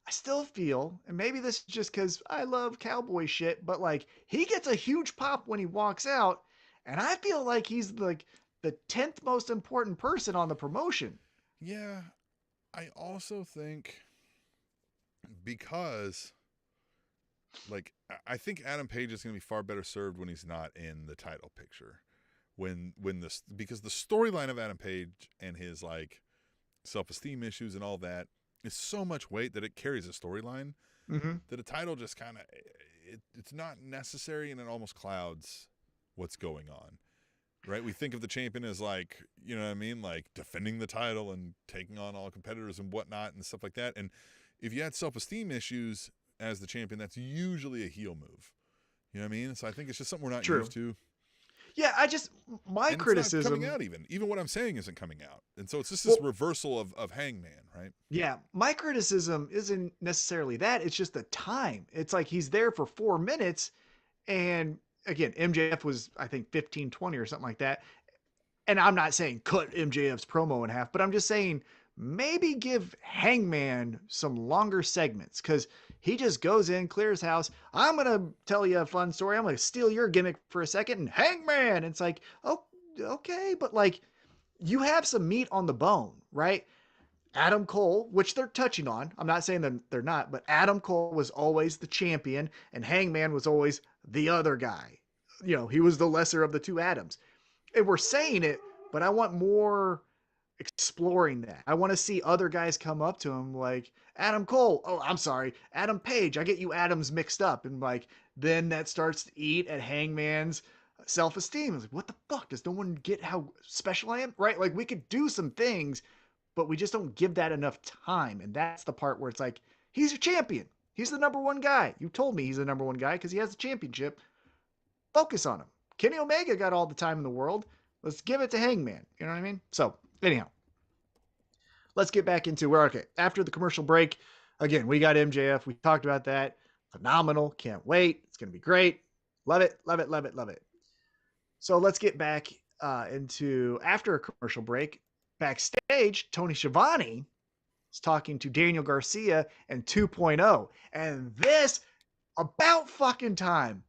I still feel, and maybe this is just because I love cowboy shit, but like he gets a huge pop when he walks out, and I feel like he's like the 10th most important person on the promotion. Yeah, I also think because like I think Adam Page is going to be far better served when he's not in the title picture. Because the storyline of Adam Page and his like self-esteem issues and all that is so much weight that it carries a storyline that a title just kind of it's not necessary, and it almost clouds what's going on, right? We think of the champion as like, you know what I mean, like defending the title and taking on all competitors and whatnot and stuff like that. And if you had self-esteem issues as the champion, that's usually a heel move. You know what I mean? So I think it's just something we're not used to. Yeah, my criticism it's not coming out even what I'm saying isn't coming out, and so it's just this reversal of Hangman, right? Yeah, my criticism isn't necessarily that; it's just the time. It's like he's there for 4 minutes, and again, MJF was I think 15-20 or something like that. And I'm not saying cut MJF's promo in half, but I'm just saying maybe give Hangman some longer segments, because he just goes in, clears house. I'm going to tell you a fun story. I'm going to steal your gimmick for a second. And Hangman, it's like, oh, okay. But like, you have some meat on the bone, right? Adam Cole, which they're touching on. I'm not saying that they're not, but Adam Cole was always the champion and Hangman was always the other guy. You know, he was the lesser of the two Adams. And we're saying it, but I want more exploring that. I want to see other guys come up to him like Adam Cole. Oh, I'm sorry, Adam Page. I get you Adams mixed up, and like then that starts to eat at Hangman's self-esteem. It's like, what the fuck? Does no one get how special I am? Right? Like we could do some things, but we just don't give that enough time, and that's the part where it's like he's your champion. He's the number one guy. You told me he's the number one guy because he has the championship. Focus on him. Kenny Omega got all the time in the world. Let's give it to Hangman. You know what I mean? So anyhow, let's get back into where, okay, after the commercial break, again, we got MJF. We talked about that. Phenomenal. Can't wait. It's going to be great. Love it. Love it. Love it. Love it. So let's get back into after a commercial break. Backstage, Tony Schiavone is talking to Daniel Garcia and 2.0. And this, about fucking time,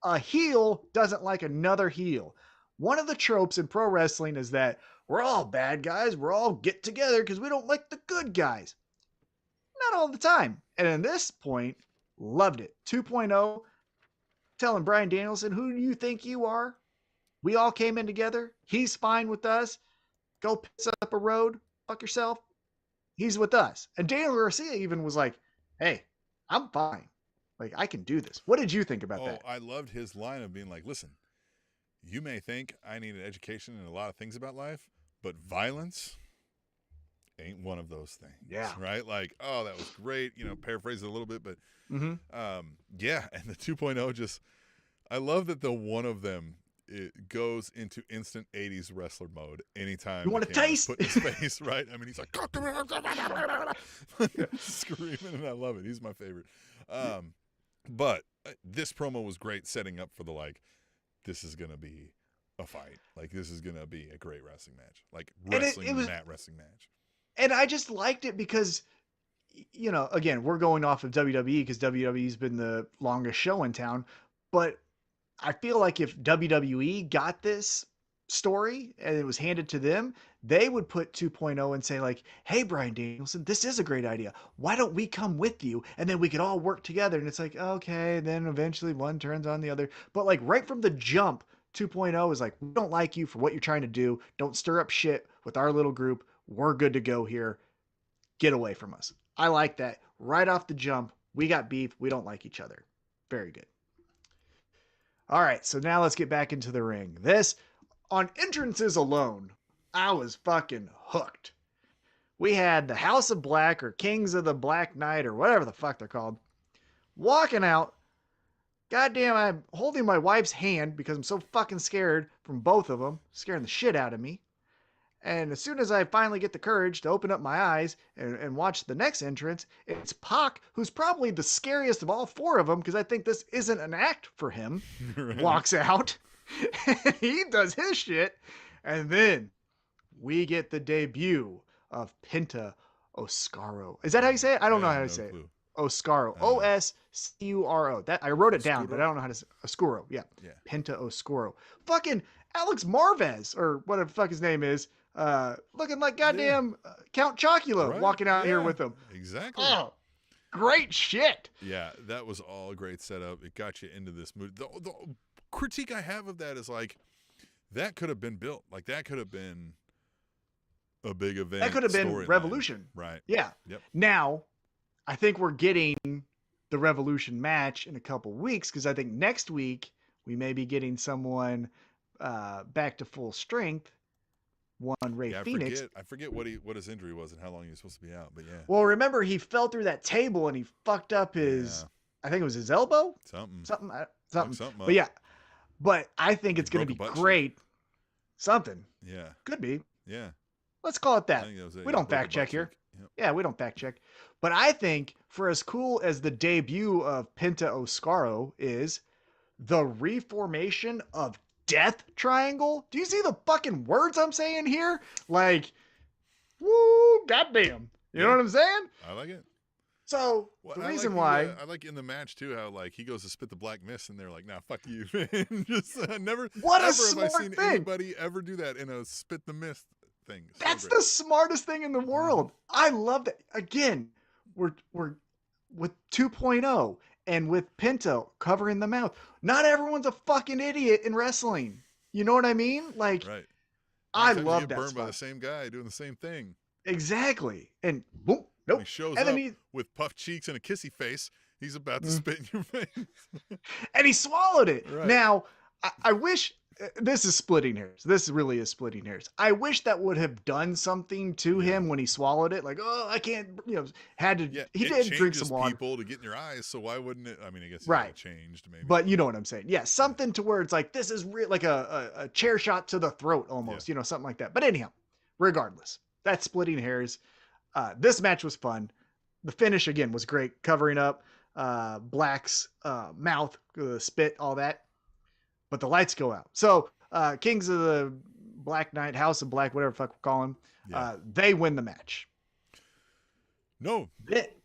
a heel doesn't like another heel. One of the tropes in pro wrestling is that we're all bad guys. We're all get together because we don't like the good guys. Not all the time. And in this point, loved it. 2.0 telling Bryan Danielson, who do you think you are? We all came in together. He's fine with us. Go piss up a road. Fuck yourself. He's with us. And Daniel Garcia even was like, hey, I'm fine. Like, I can do this. What did you think about that? I loved his line of being like, listen, you may think I need an education in a lot of things about life, but violence ain't one of those things. Yeah. Right? Like, oh, that was great. You know, paraphrase it a little bit, but yeah. And the 2.0 just, I love that the one of them, it goes into instant 80s wrestler mode anytime. You want to taste? Put in his face, right? I mean, he's like, screaming, and I love it. He's my favorite. But this promo was great, setting up for the, like, this is going to be a fight. Like, this is going to be a great wrestling match. Like, wrestling match. And I just liked it because, you know, again, we're going off of WWE because WWE's been the longest show in town. But I feel like if WWE got this story and it was handed to them, they would put 2.0 and say like, hey, Bryan Danielson, this is a great idea. Why don't we come with you? And then we could all work together. And it's like, okay, and then eventually one turns on the other. But like right from the jump, 2.0 is like, we don't like you for what you're trying to do. Don't stir up shit with our little group. We're good to go here. Get away from us. I like that. Right off the jump, we got beef. We don't like each other. Very good. All right, so now let's get back into the ring. This, on entrances alone, I was fucking hooked. We had the House of Black or Kings of the Black Knight or whatever the fuck they're called, walking out. Goddamn, I'm holding my wife's hand because I'm so fucking scared from both of them, scaring the shit out of me. And as soon as I finally get the courage to open up my eyes and watch the next entrance, it's Pac, who's probably the scariest of all four of them, because I think this isn't an act for him, right. Walks out, and he does his shit, and then we get the debut of Penta Oscuro. Is that how you say it? I don't know how to say it. Oscuro. Oscuro. That I wrote it down, but I don't know how to say Oscuro. Yeah. Penta Oscuro. Fucking Alex Marvez, or whatever the fuck his name is, looking like goddamn Count Chocula walking out here with him. Exactly. Oh, great shit. Yeah, that was all a great setup. It got you into this mood. The critique I have of that is like, that could have been built. Like, that could have been a big event. That could have been Revolution. Right. Yeah. Yep. Now, I think we're getting the Revolution match in a couple weeks, because I think next week we may be getting someone back to full strength. Rey Fenix. I forget what his injury was and how long he was supposed to be out, but yeah. Well, remember he fell through that table and he fucked up his, I think it was his elbow? Something. But yeah, but I think it's going to be great. Something. Yeah. Could be. Yeah. Let's call it that. We don't fact check here. Yep. Yeah, we don't fact check. But I think for as cool as the debut of Penta Oscuro is, the reformation of Death Triangle. Do you see the fucking words I'm saying here? Like, woo, goddamn. You know what I'm saying? I like it. So the reason why I like in the match too, how like he goes to spit the black mist and they're like, nah, fuck you. Just never. What ever a smart have I seen thing. anybody ever do that in a spit the mist thing. So that's great. The smartest thing in the world. I love that. Again, we're with 2.0. And with Pinto covering the mouth. Not everyone's a fucking idiot in wrestling. You know what I mean? Like, right. I Times you love get that burned by spot. the same guy doing the same thing. Exactly. And boom, nope. He shows and up then with puffed cheeks and a kissy face. He's about to Mm. spit in your face. and he swallowed it. Right. Now, I wish this is splitting hairs. This really is splitting hairs. I wish that would have done something to him when he swallowed it. Like, oh, I can't, had to, he did drink some water. People to get in your eyes. So why wouldn't it? I mean, I guess Right. It changed maybe. But you know what I'm saying? Yeah. Something to where it's like, this is like a chair shot to the throat almost, something like that. But anyhow, regardless, that's splitting hairs. This match was fun. The finish again was great. Covering up Black's mouth, spit, all that. But the lights go out. So Kings of the Black Knight, House of Black, whatever the fuck we call them, they win the match. No, it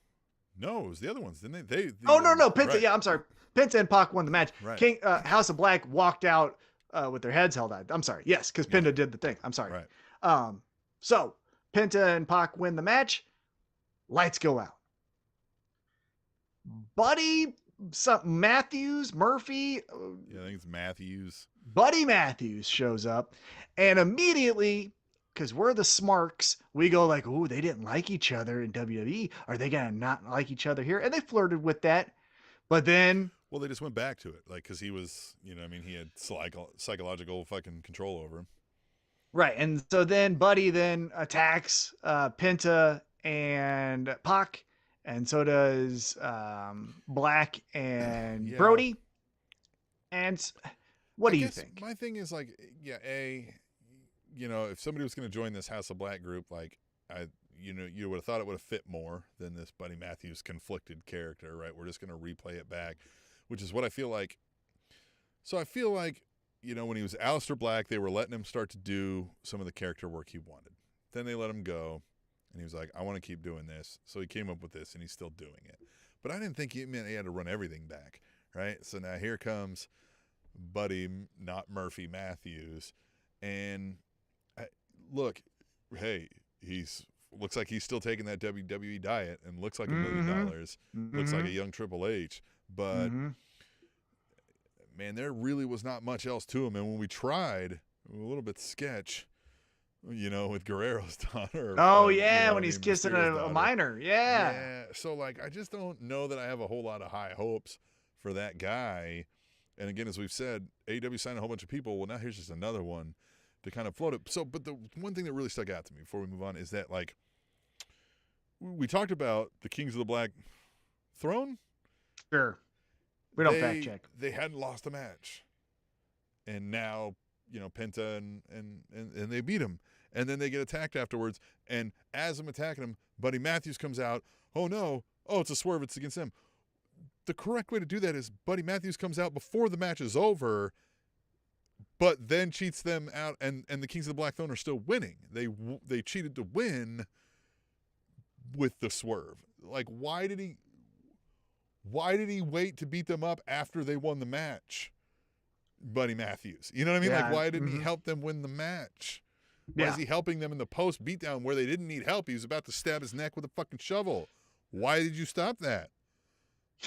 was the other ones, didn't they? No. Penta, right. yeah, I'm sorry. Penta and Pac won the match. Right. House of Black walked out with their heads held out. I'm sorry. Yes, because Penta did the thing. I'm sorry. Right. So Penta and Pac win the match. Lights go out. Buddy Murphy. Yeah, I think it's Matthews. Buddy Matthews shows up, and immediately, because we're the smarks, we go like, "Oh, they didn't like each other in WWE. Are they gonna not like each other here?" And they flirted with that, but then, well, they just went back to it, like because he was, he had psychological fucking control over him. Right, and so then Buddy then attacks Penta and Pac. And so does Black and Brody. And what do you think? My thing is like, if somebody was going to join this House of Black group, like you would have thought it would have fit more than this Buddy Matthews conflicted character, right? We're just going to replay it back, which is what I feel like. So I feel like, when he was Aleister Black, they were letting him start to do some of the character work he wanted. Then they let him go. And he was like, I want to keep doing this. So he came up with this, and he's still doing it. But I didn't think he had to run everything back, right? So now here comes Buddy, not Murphy, Matthews. And look, hey, looks like he's still taking that WWE diet and looks like $1 million. Looks like a young Triple H. But, man, there really was not much else to him. And when we tried, a little bit sketch, with Guerrero's daughter. Oh, when he's kissing a minor. Yeah. Yeah. So, I just don't know that I have a whole lot of high hopes for that guy. And again, as we've said, AEW signed a whole bunch of people. Well, now here's just another one to kind of float it. So, but the one thing that really stuck out to me before we move on is that, we talked about the Kings of the Black Throne. Sure. We don't fact check. They hadn't lost a match. And now, Penta and they beat him. And then they get attacked afterwards. And as I'm attacking him, Buddy Matthews comes out. Oh, no. Oh, it's a swerve. It's against him. The correct way to do that is Buddy Matthews comes out before the match is over, but then cheats them out. And the Kings of the Black Throne are still winning. They cheated to win with the swerve. Why did he wait to beat them up after they won the match? Buddy Matthews. You know what I mean? Yeah. Why didn't he help them win the match? Why is he helping them in the post beatdown where they didn't need help? He was about to stab his neck with a fucking shovel. Why did you stop that?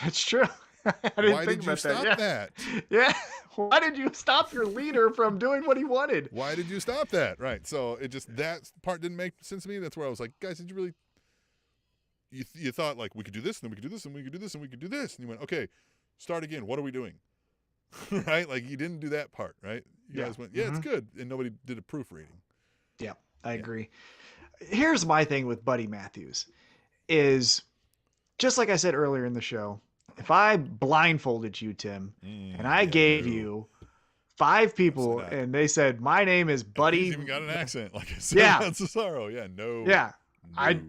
That's true. I didn't Why think did you about stop that? Yeah. Why did you stop your leader from doing what he wanted? Why did you stop that? Right. So that part didn't make sense to me. That's where I was like, guys, did you really? You thought we could do this, and then we could do this, and we could do this, and we could do this, and you went, okay, start again. What are we doing? Right? You didn't do that part, right? You guys went, it's good, and nobody did a proofreading. Yeah, I agree. Here's my thing with Buddy Matthews is, just like I said earlier in the show, if I blindfolded you, Tim, and I gave you 5 people and they said, my name is Buddy. He's even got an accent, like I said on Cesaro. Yeah, no. Yeah. No.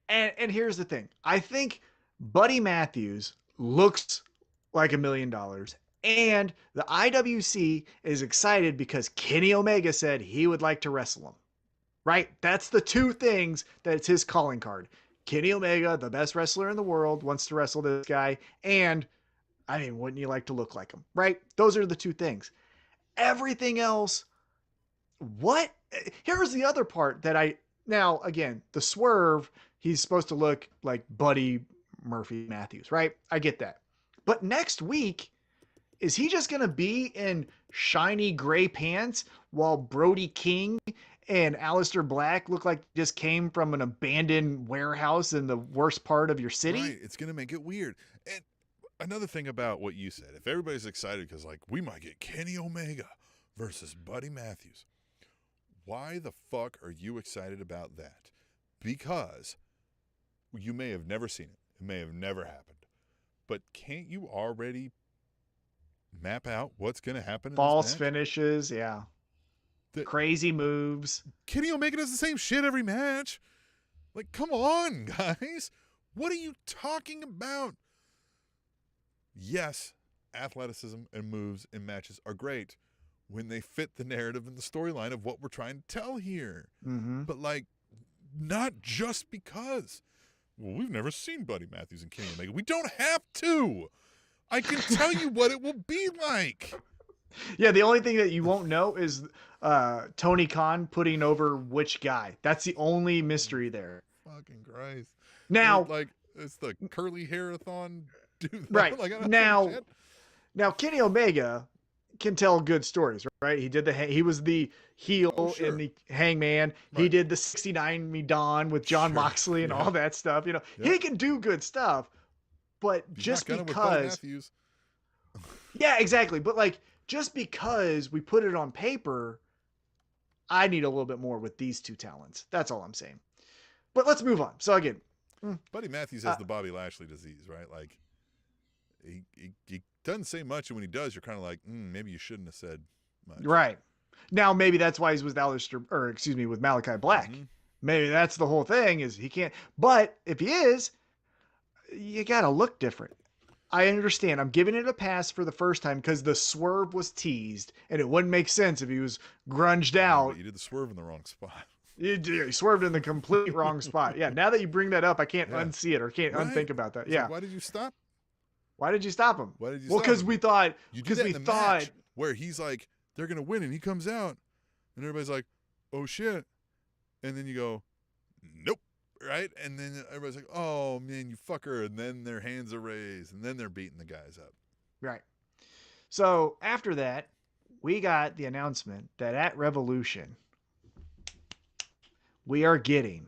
And here's the thing. I think Buddy Matthews looks like $1 million. And the IWC is excited because Kenny Omega said he would like to wrestle him. Right? That's the 2 things that's his calling card. Kenny Omega, the best wrestler in the world, wants to wrestle this guy. And, wouldn't you like to look like him? Right? Those are the 2 things. Everything else, what? Here's the other part that now, again, the swerve, he's supposed to look like Buddy Murphy Matthews, right? I get that. But next week, is he just going to be in shiny gray pants while Brody King and Aleister Black look like they just came from an abandoned warehouse in the worst part of your city? Right. It's going to make it weird. And another thing about what you said, if everybody's excited because, like, we might get Kenny Omega versus Buddy Matthews, why the fuck are you excited about that? Because you may have never seen it. It may have never happened. But can't you already map out what's going to happen in False this match? finishes, yeah. Crazy moves. Kenny Omega does the same shit every match. Like, come on, guys. What are you talking about? Yes, athleticism and moves in matches are great when they fit the narrative and the storyline of what we're trying to tell here. Mm-hmm. But, like, not just because. Well, we've never seen Buddy Matthews and Kenny Omega. We don't have to. I can tell you what it will be like. Yeah, the only thing that you won't know is Tony Khan putting over which guy. That's the only mystery there. Fucking Christ. Now, like, it's the curly hair-a-thon dude. Right. Like, I don't now Kenny Omega can tell good stories, right? He was the heel in the Hangman. Right. He did the 69 Me Dawn with John Moxley and all that stuff. You know, he can do good stuff, but just because. Yeah, exactly. But like, just because we put it on paper, I need a little bit more with these two talents. That's all I'm saying. But let's move on. So again, Buddy Matthews has the Bobby Lashley disease, right? Like, he doesn't say much, and when he does, you're kind of like, maybe you shouldn't have said much. Right. Now, maybe that's why he's with with Malachi Black. Mm-hmm. Maybe that's the whole thing, is he can't. But if he is, you got to look different. I understand. I'm giving it a pass for the first time because the swerve was teased, and it wouldn't make sense if he was grunged out. But you did the swerve in the wrong spot. You swerved in the complete wrong spot. Yeah, now that you bring that up, I can't unsee it or can't unthink about that. Yeah. Like, why did you stop? Why did you stop him? Why did you stop him? Well, because we thought... Because we thought... Where he's like, they're going to win, and he comes out, and everybody's like, oh, shit. And then you go, nope, right? And then everybody's like, oh, man, you fucker. And then their hands are raised, and then they're beating the guys up. Right. So after that, we got the announcement that at Revolution, we are getting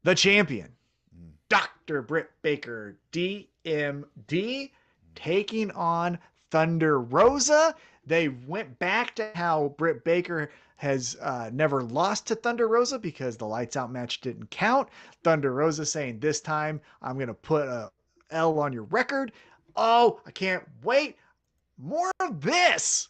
the champion, Dr. Britt Baker, DMD, taking on Thunder Rosa. They went back to how Britt Baker has never lost to Thunder Rosa because the lights out match didn't count. Thunder Rosa saying, this time I'm going to put a L on your record. Oh, I can't wait. More of this.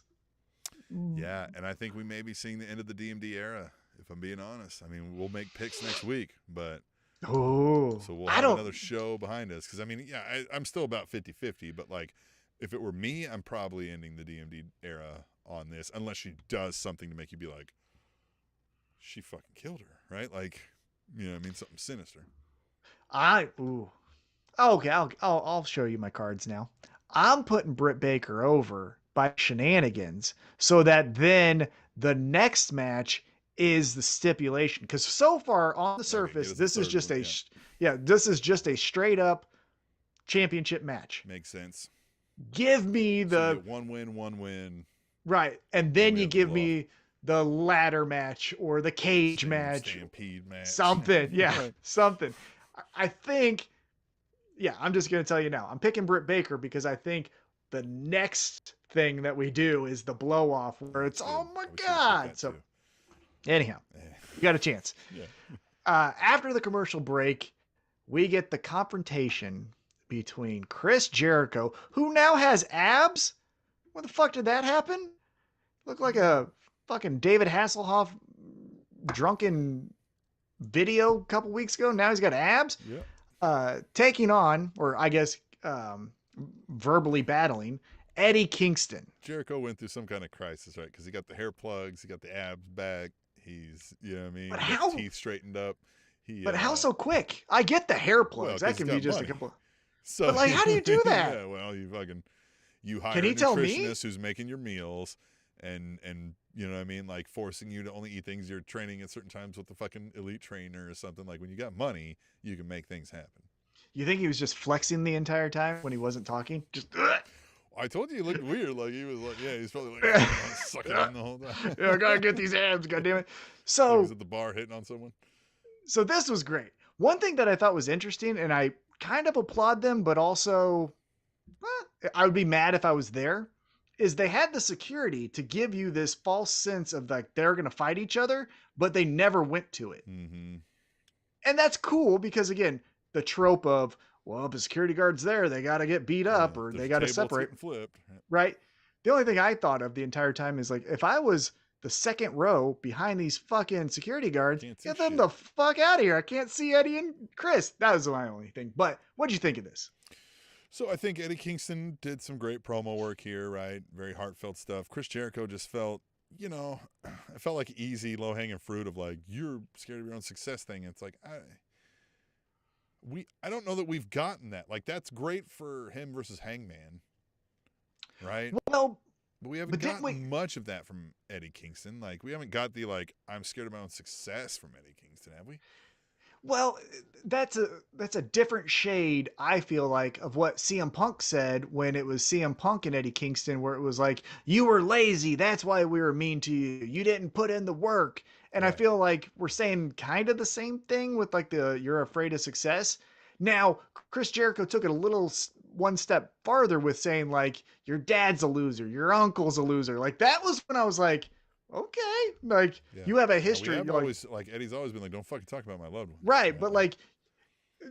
Yeah, and I think we may be seeing the end of the DMD era, if I'm being honest. I mean, we'll make picks next week, but so we'll have another show behind us. Because, I mean, yeah, I'm still about 50-50, but, like, if it were me, I'm probably ending the DMD era on this, unless she does something to make you be like, she fucking killed her, right? Like, you know what I mean? Something sinister. Okay, I'll show you my cards now. I'm putting Britt Baker over by shenanigans so that then the next match is the stipulation. Because so far on the surface, this is just this is just a straight up championship match. Makes sense. Give me the one win. Right. And then you give me the ladder match or the cage match. Stampede match. Something. Yeah. Something. I think, I'm just going to tell you now. I'm picking Britt Baker because I think the next thing that we do is the blow off where it's, oh my God. So anyhow, you got a chance. Yeah. After the commercial break, we get the confrontation between Chris Jericho, who now has abs. Where the fuck did that happen? Looked like a fucking David Hasselhoff drunken video a couple weeks ago. Now he's got abs. Yeah. Taking on, or I guess verbally battling, Eddie Kingston. Jericho went through some kind of crisis, right? Because he got the hair plugs, he got the abs back. He's, you know what I mean? But how? Teeth straightened up. But how so quick? I get the hair plugs. That can be just a couple. So, but like, how do you do that? Yeah, well, you hire a nutritionist who's making your meals and you know what I mean, like forcing you to only eat things you're training at certain times with the fucking elite trainer or something. Like, when you got money, you can make things happen. You think he was just flexing the entire time when he wasn't talking? Just I told you he looked weird. Like he was like, yeah, he's probably like sucking on the whole time. I gotta get these abs, goddammit. Like So, he's at the bar hitting on someone. so this was great. One thing that I thought was interesting, and I kind of applaud them, but also I would be mad if I was there, is they had the security to give you this false sense of like they're going to fight each other, but they never went to it. Mm-hmm. And that's cool because, again, the trope of, well, if a security guard's there, they got to get beat up or they got to separate. Flipped. Right. The only thing I thought of the entire time is like, if I was the second row behind these fucking security guards, get them the fuck out of here. I can't see Eddie and Chris. That was my only thing. But what'd you think of this? So I think Eddie Kingston did some great promo work here, right? Very heartfelt stuff. Chris Jericho just felt, you know, it felt like easy, low-hanging fruit of like, you're scared of your own success thing. It's like, I don't know that we've gotten that. Like, that's great for him versus Hangman, right? Well, but we haven't gotten much of that from Eddie Kingston. Like, we haven't got the, like, I'm scared of my own success from Eddie Kingston, have we? Well, that's a different shade, I feel like, of what CM Punk said when it was CM Punk and Eddie Kingston, where it was like, you were lazy. That's why we were mean to you. You didn't put in the work. And right. I feel like we're saying kind of the same thing with like you're afraid of success. Now, Chris Jericho took it a little one step farther with saying like, your dad's a loser. Your uncle's a loser. Like that was when I was like, okay, like you have a history. Like Eddie's always been like, don't fucking talk about my loved one. Right. But like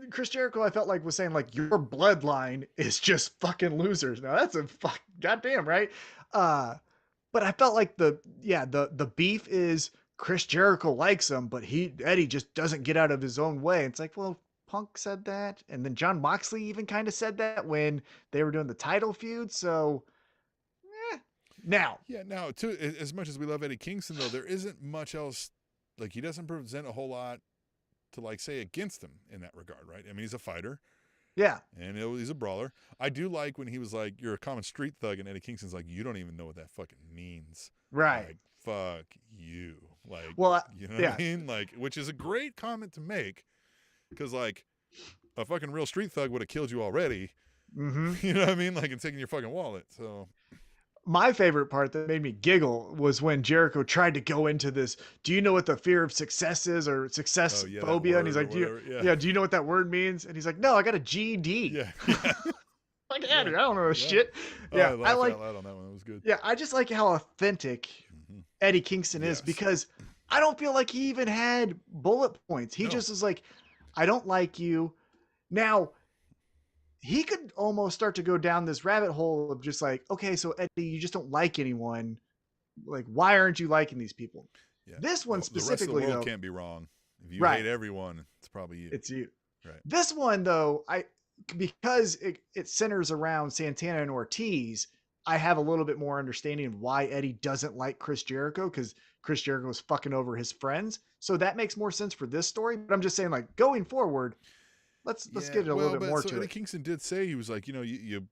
Chris Jericho, I felt like was saying like your bloodline is just fucking losers. Now that's a fuck goddamn right. But I felt like the beef is Chris Jericho likes him, but Eddie just doesn't get out of his own way. It's like, well, Punk said that. And then John Moxley even kind of said that when they were doing the title feud. So Now, too, as much as we love Eddie Kingston, though, there isn't much else. Like, he doesn't present a whole lot to, like, say against him in that regard, right? I mean, he's a fighter. Yeah. And he's a brawler. I do like when he was like, you're a common street thug, and Eddie Kingston's like, you don't even know what that fucking means. Right. Like, fuck you. Like, well, you know what I mean? Like, which is a great comment to make, because, like, a fucking real street thug would have killed you already. Mm-hmm. You know what I mean? Like, and taking your fucking wallet, so... My favorite part that made me giggle was when Jericho tried to go into this. Do you know what the fear of success is, or success phobia? And he's like, do you know what that word means? And he's like, no, I got a GED. Yeah. Like, Andrew, I don't know shit. Yeah, I like out on that one. That was good. Yeah, I just like how authentic Eddie Kingston is because I don't feel like he even had bullet points. He just was like, I don't like you. Now, he could almost start to go down this rabbit hole of just like, okay, so Eddie, you just don't like anyone. Like, why aren't you liking these people? Yeah. This one specifically, the rest of the world can't be wrong. If you hate everyone, it's probably you. It's you. Right. This one, though, because it centers around Santana and Ortiz, I have a little bit more understanding of why Eddie doesn't like Chris Jericho, because Chris Jericho is fucking over his friends. So that makes more sense for this story. But I'm just saying, like, going forward, let's get a little bit more to Eddie it. Kingston did say, he was like, you know, you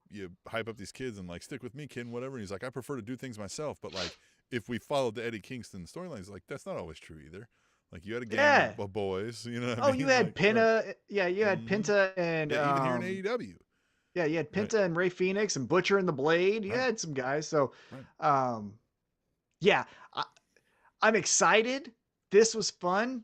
hype up these kids and like, stick with me, kid, and whatever. And he's like, I prefer to do things myself. But like, if we followed the Eddie Kingston storyline, he's like, that's not always true either. Like, you had a gang of boys, you know what I mean? You had like, Penta. Yeah, you had Penta and... even here in AEW. Yeah, you had Penta and Ray Phoenix and Butcher and the Blade. You had some guys. So, I'm excited. This was fun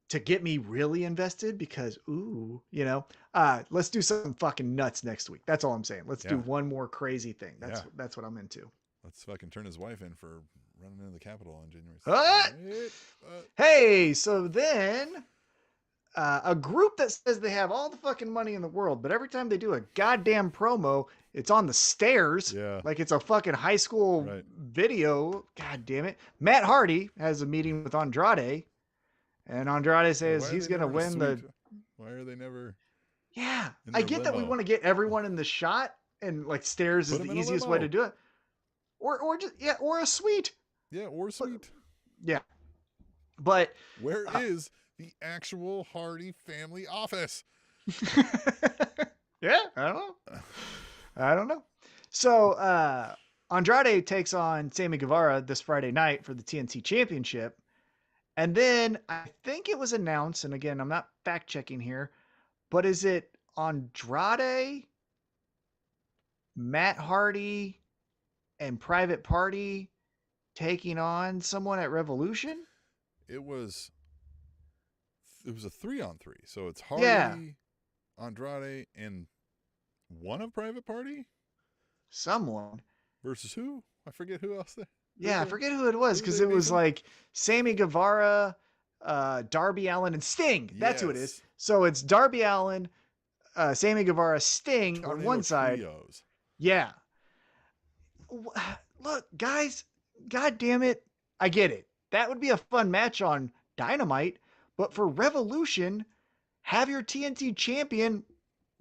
to get me really invested because, let's do some fucking nuts next week. That's all I'm saying. Let's do one more crazy thing. That's what I'm into. Let's fucking turn his wife in for running into the Capitol on January 6th. Hey, so then a group that says they have all the fucking money in the world, but every time they do a goddamn promo, it's on the stairs. Yeah. Like it's a fucking high school video. God damn it. Matt Hardy has a meeting with Andrade. And Andrade says he's going to win Why are they never? Yeah, I get that we want to get everyone in the shot, and like stairs is the easiest way to do it. Or a suite. Yeah, or a suite. Yeah, but where is the actual Hardy family office? Yeah, I don't know. So Andrade takes on Sammy Guevara this Friday night for the TNT Championship. And then I think it was announced, and again, I'm not fact checking here, but is it Andrade, Matt Hardy and Private Party taking on someone at Revolution? It was a 3-on-3. So it's Hardy, Yeah. Andrade, and one of Private Party Someone. versus who? I forget who else there. Yeah, I forget who it was because it was like Sammy Guevara, Darby Allin, and Sting. That's who it is. Yes. So it's Darby Allin, Sammy Guevara, Sting on Tornado one side. trios. Yeah. Look, guys, God damn it. I get it. That would be a fun match on Dynamite, but for Revolution, have your TNT champion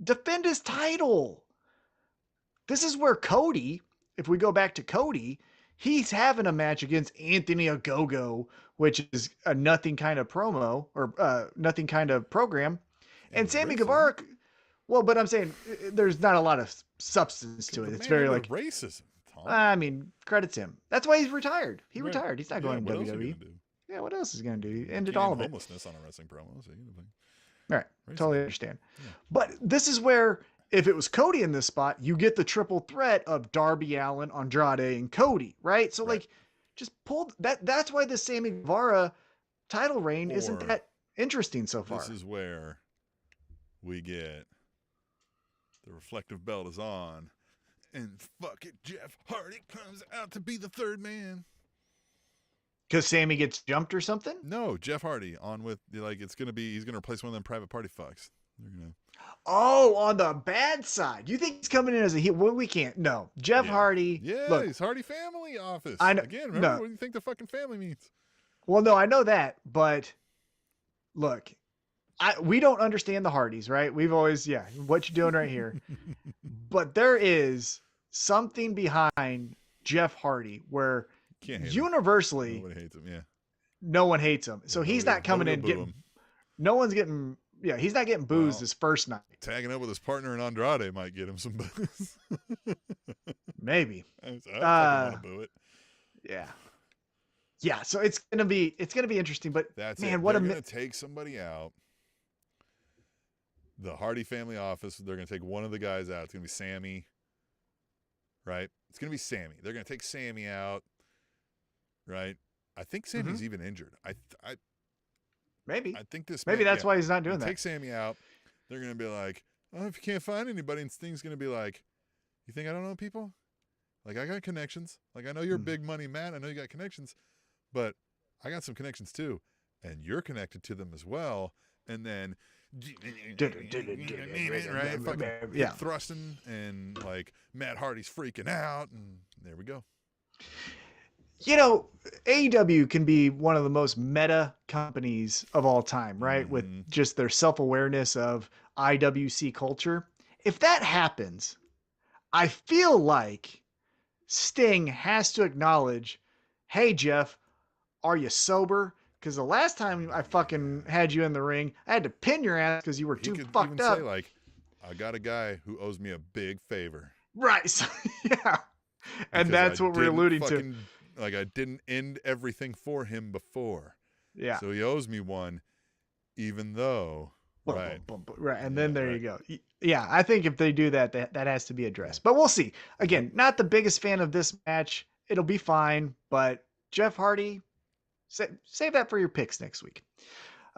defend his title. This is where Cody, if we go back to Cody, he's having a match against Anthony Ogogo, which is a nothing kind of promo or nothing kind of program. And Sammy Guevara, well, but I'm saying there's not a lot of substance to it. It's very like racism. Tom. I mean, credits him. That's why he's retired. He retired. He's not going to WWE. Yeah, what else is he going to do? He ended all of it. Homelessness on a wrestling promo. So right. Totally understand. Yeah. But this is where, if it was Cody in this spot, you get the triple threat of Darby Allin, Andrade, and Cody, right? So, like, just pull that. That's why the Sammy Guevara title reign isn't that interesting so far. This is where we get the reflective belt is on, and fuck it, Jeff Hardy comes out to be the third man. Because Sammy gets jumped or something? No, Jeff Hardy on with, like, he's going to replace one of them Private Party fucks. They're gonna... Oh, on the bad side. You think he's coming in as a heel? Well, we can't. No. Jeff Hardy. Yeah, look, he's Hardy Family Office. I know, again, remember what do you think the fucking family means? Well, no, I know that, but look, we don't understand the Hardys, right? We've always, what you doing right here? But there is something behind Jeff Hardy where universally nobody hates him. Yeah, no one hates him. So he's not coming in getting. No one's getting. Yeah, he's not getting boozed his first night. Tagging up with his partner in Andrade might get him some booze. Maybe. I want to boo it. Yeah. Yeah, so it's gonna be interesting, but that's man, it. what they're gonna take somebody out. The Hardy Family Office, they're gonna take one of the guys out. It's gonna be Sammy. Right? It's gonna be Sammy. They're gonna take Sammy out. Right? I think Sammy's even injured. Maybe. I think this. Maybe that's why he's not doing that. Take Sammy out. They're gonna be like, oh, if you can't find anybody, and Sting's gonna be like, you think I don't know people? Like, I got connections. Like, I know you're big money, Matt. I know you got connections, but I got some connections too, and you're connected to them as well. And then, right? Fucking thrusting, and like Matt Hardy's freaking out, and there we go. You know, AEW can be one of the most meta companies of all time, right? Mm-hmm. With just their self-awareness of IWC culture. If that happens, I feel like Sting has to acknowledge, hey, Jeff, are you sober? Because the last time I fucking had you in the ring, I had to pin your ass because you were too fucked up. Say, like, I got a guy who owes me a big favor. Right. So, yeah. And that's what we're alluding to. Like, I didn't end everything for him before. Yeah. So he owes me one, even though. Right. Right. And then there you go. Yeah. I think if they do that, that has to be addressed. But we'll see. Again, not the biggest fan of this match. It'll be fine. But Jeff Hardy, save that for your picks next week.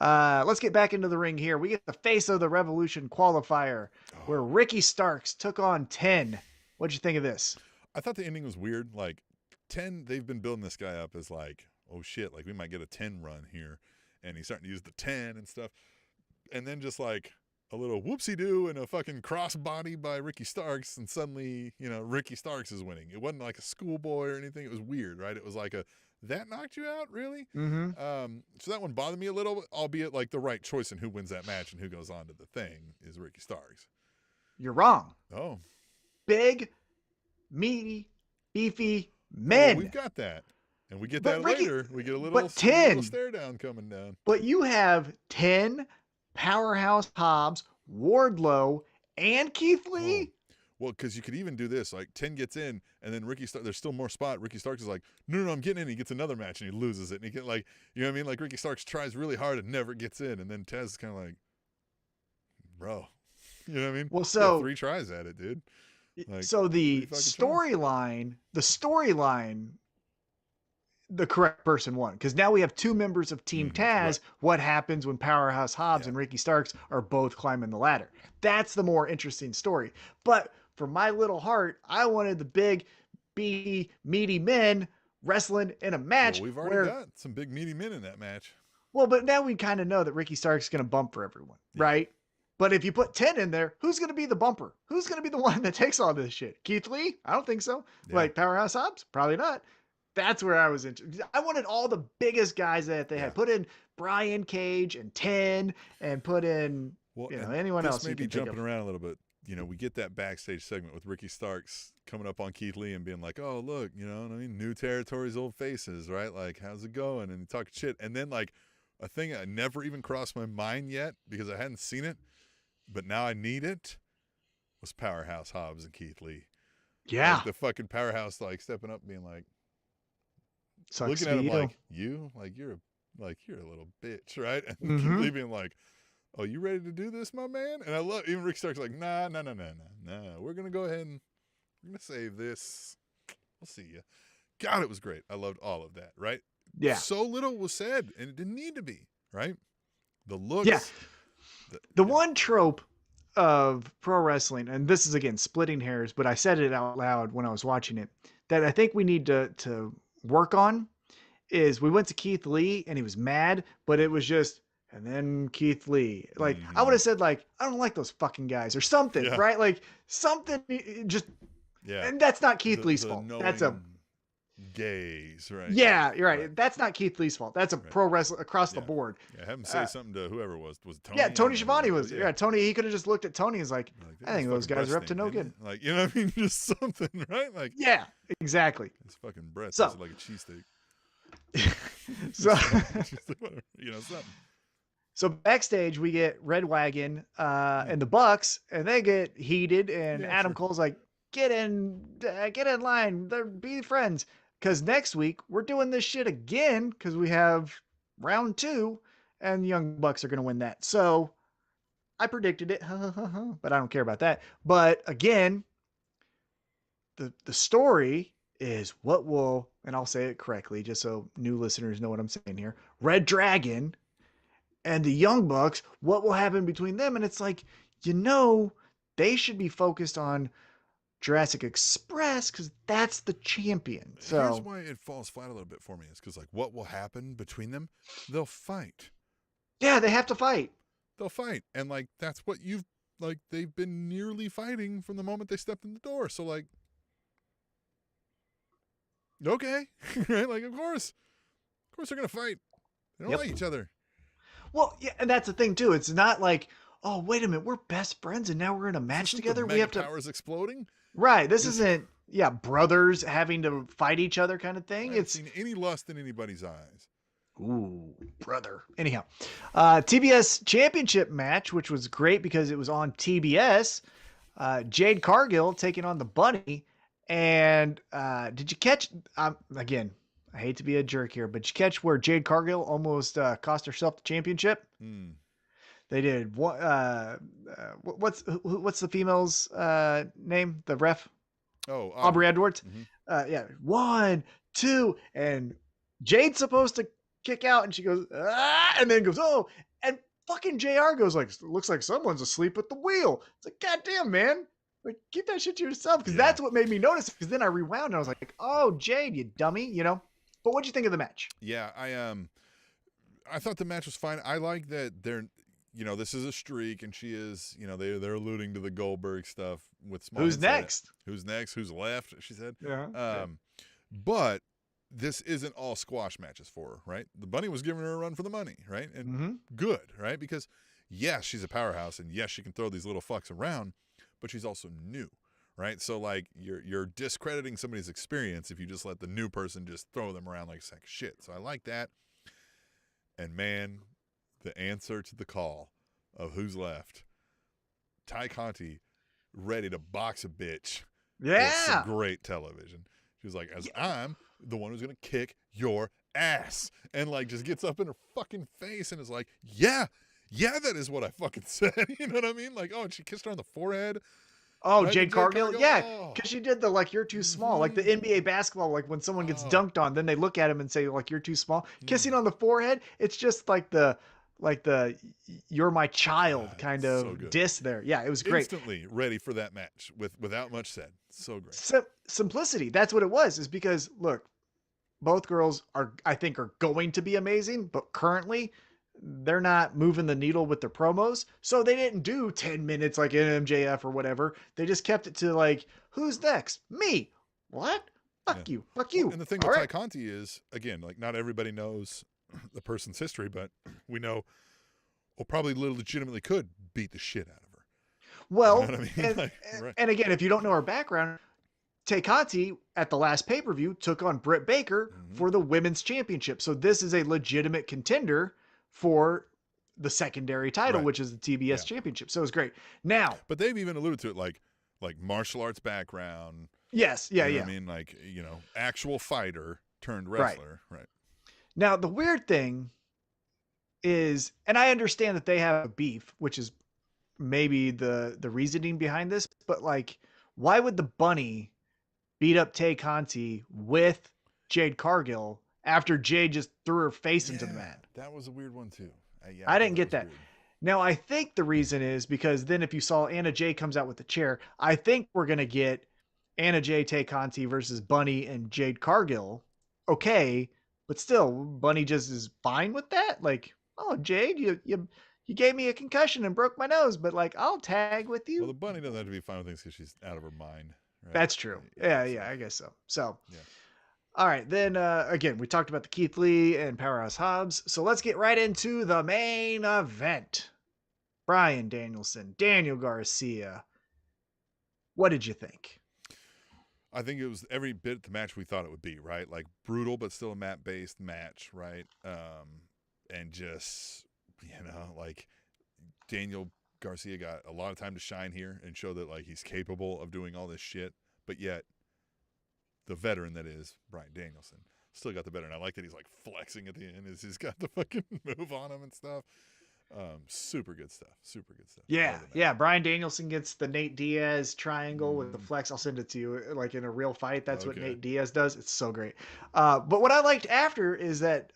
Let's get back into the ring here. We get the Face of the Revolution qualifier where Ricky Starks took on 10. What'd you think of this? I thought the ending was weird. Like, 10, they've been building this guy up as like, oh shit, like we might get a 10 run here, and he's starting to use the 10 and stuff, and then just like a little whoopsie-doo and a fucking crossbody by Ricky Starks, and suddenly, Ricky Starks is winning. It wasn't like a schoolboy or anything. It was weird, right? It was like that knocked you out, really? Mm-hmm. So that one bothered me a little, albeit like the right choice in who wins that match and who goes on to the thing is Ricky Starks. You're wrong. Oh. Big, meaty, beefy men. Oh, we've got that. And we get that later. We get a little stare down coming down. But you have 10 Powerhouse Hobbs, Wardlow, and Keith Lee. Oh. Well, because you could even do this. Like, 10 gets in, and then there's still more spot. Ricky Starks is like, no, I'm getting in. He gets another match, and he loses it. And he get like, you know what I mean? Like, Ricky Starks tries really hard and never gets in. And then Taz is kind of like, bro. You know what I mean? Well, so 3 tries at it, dude. Like, so the pretty fucking storyline, the correct person won, because now we have two members of Team Taz. right. What happens when Powerhouse Hobbs Yeah. and Ricky Starks are both climbing the ladder? That's the more interesting story. But for my little heart, I wanted the big, beefy, meaty men wrestling in a match. Well, we've already got some big meaty men in that match. Well, but now we kind of know that Ricky Starks is going to bump for everyone, right? But if you put 10 in there, who's going to be the bumper? Who's going to be the one that takes all this shit? Keith Lee? I don't think so. Yeah. Like Powerhouse Hobbs? Probably not. That's where I was interested. I wanted all the biggest guys that they had. Put in Brian Cage and 10 and put in anyone else. This may be jumping around a little bit. We get that backstage segment with Ricky Starks coming up on Keith Lee and being like, oh, look, new territories, old faces, right? Like, how's it going? And talking shit. And then, like, a thing that never even crossed my mind yet because I hadn't seen it, but now I need it, was Powerhouse Hobbs and Keith Lee. Yeah. Like the fucking Powerhouse, like, stepping up and being like, Sucks looking at him like, you're a little bitch, right? And Keith Lee being like, oh, you ready to do this, my man? And I love, even Rick Stark's like, nah, we're going to go ahead and we're going to save this. We'll see you. God, it was great. I loved all of that, right? Yeah. So little was said, and it didn't need to be, right? The looks. Yeah. The one trope of pro wrestling, and this is, again, splitting hairs, but I said it out loud when I was watching it, that I think we need to work on is we went to Keith Lee, and he was mad, but it was just, and then Keith Lee. Like, I would have said, like, I don't like those fucking guys or something, right? Like, something just, and that's not Keith Lee's fault. That's a gaze, right? Yeah, you're right. That's not Keith Lee's fault. That's a pro wrestler across the board. Yeah, have him say something to whoever it was. Was it Tony? Yeah, Tony Schiavone was. Yeah, Tony. He could have just looked at Tony and was like, I think those guys are up to no good. Like, you know what I mean? Just something, right? Like, yeah, exactly. His fucking breath so, is like a cheesesteak. So, something. So backstage we get Red Wagon and the Bucks, and they get heated, and Adam Cole's like, get in line, be friends. Because next week, we're doing this shit again because we have round 2, and the Young Bucks are going to win that. So I predicted it, but I don't care about that. But again, the story is what will, and I'll say it correctly just so new listeners know what I'm saying here, Red Dragon and the Young Bucks, what will happen between them? And it's like, they should be focused on Jurassic Express because that's the champion. So here's why it falls flat a little bit for me is because, like, what will happen between them? They'll fight. Yeah, they have to fight. They'll fight, and like that's what they've been nearly fighting from the moment they stepped in the door. So like, okay, right? Like, of course they're gonna fight. They don't like each other. Well, yeah, and that's the thing too. It's not like, oh, wait a minute, we're best friends and now we're in a match together. We have powers exploding. Right. This isn't, brothers having to fight each other kind of thing. I haven't seen any lust in anybody's eyes. Ooh, brother. Anyhow, TBS championship match, which was great because it was on TBS. Jade Cargill taking on the Bunny. And did you catch, again, I hate to be a jerk here, but did you catch where Jade Cargill almost cost herself the championship? They did. What's the female's name? The ref? Oh, Aubrey Edwards. 1, 2, and Jade's supposed to kick out, and she goes, and then goes, oh, and fucking JR goes like, looks like someone's asleep at the wheel. It's like, goddamn, man. Like, keep that shit to yourself, because that's what made me notice. Because then I rewound and I was like, oh, Jade, you dummy, But what'd you think of the match? Yeah, I thought the match was fine. I like that they're. This is a streak, and she is, they're alluding to the Goldberg stuff with small. Who's next? Who's next? Who's left? She said. Yeah. But this isn't all squash matches for her, right? The Bunny was giving her a run for the money, right? And good, right? Because yes, she's a powerhouse, and yes, she can throw these little fucks around, but she's also new, right? So like you're discrediting somebody's experience if you just let the new person just throw them around like a sack of shit. So I like that. And man, the answer to the call of who's left, Ty Conti ready to box a bitch. Yeah. With some great television. She was like, I'm the one who's going to kick your ass. And like just gets up in her fucking face and is like, yeah, that is what I fucking said. You know what I mean? Like, oh, and she kissed her on the forehead. Oh, Right, Jade Cargill? Yeah, because she did the like you're too small, like the Mhm. NBA basketball, like when someone gets Oh. dunked on, then they look at him and say like you're too small. Kissing on the forehead, it's just like the you're my child kind so of good. diss there. Yeah, it was great. Instantly ready for that match without much said. So great. Simplicity, that's what it was, is because look, both girls I think are going to be amazing, but currently they're not moving the needle with their promos. So they didn't do 10 minutes like in MJF or whatever. They just kept it to like, who's next? Me. What? Fuck you. Fuck you. Well, and the thing with Ty Conti is, again, like not everybody knows the person's history, but we know, well, probably legitimately could beat the shit out of her. Well, you know what I mean? and again, if you don't know her background, Tay Conti at the last pay-per-view took on Britt Baker for the women's championship. So this is a legitimate contender for the secondary title, which is the TBS championship. So it's great. Now, but they've even alluded to it like martial arts background. Yes. Yeah. You know yeah. what I mean, like, actual fighter turned wrestler. Right. Now, the weird thing is, and I understand that they have a beef, which is maybe the reasoning behind this, but like, why would the bunny beat up Tay Conti with Jade Cargill after Jade just threw her face into the mat? That was a weird one too. I didn't get that. Weird. Now, I think the reason is because then if you saw Anna Jay comes out with the chair, I think we're going to get Anna Jay, Tay Conti versus Bunny and Jade Cargill. Okay, but still, Bunny just is fine with that. Like, oh, Jade, you gave me a concussion and broke my nose, but like, I'll tag with you. Well, the Bunny doesn't have to be fine with things because she's out of her mind. Right? That's true. Yeah, I guess so. So, all right. Then, again, we talked about the Keith Lee and Powerhouse Hobbs. So let's get right into the main event. Bryan Danielson, Daniel Garcia. What did you think? I think it was every bit the match we thought it would be, right? Like brutal, but still a mat-based match, right? And just, like Daniel Garcia got a lot of time to shine here and show that like he's capable of doing all this shit, but yet the veteran that is Bryan Danielson still got the better. And I like that he's like flexing at the end as he's got the fucking move on him and stuff. Super good stuff. Yeah. Bryan Danielson gets the Nate Diaz triangle with the flex. I'll send it to you. Like in a real fight, that's what Nate Diaz does. It's so great. But what I liked after is that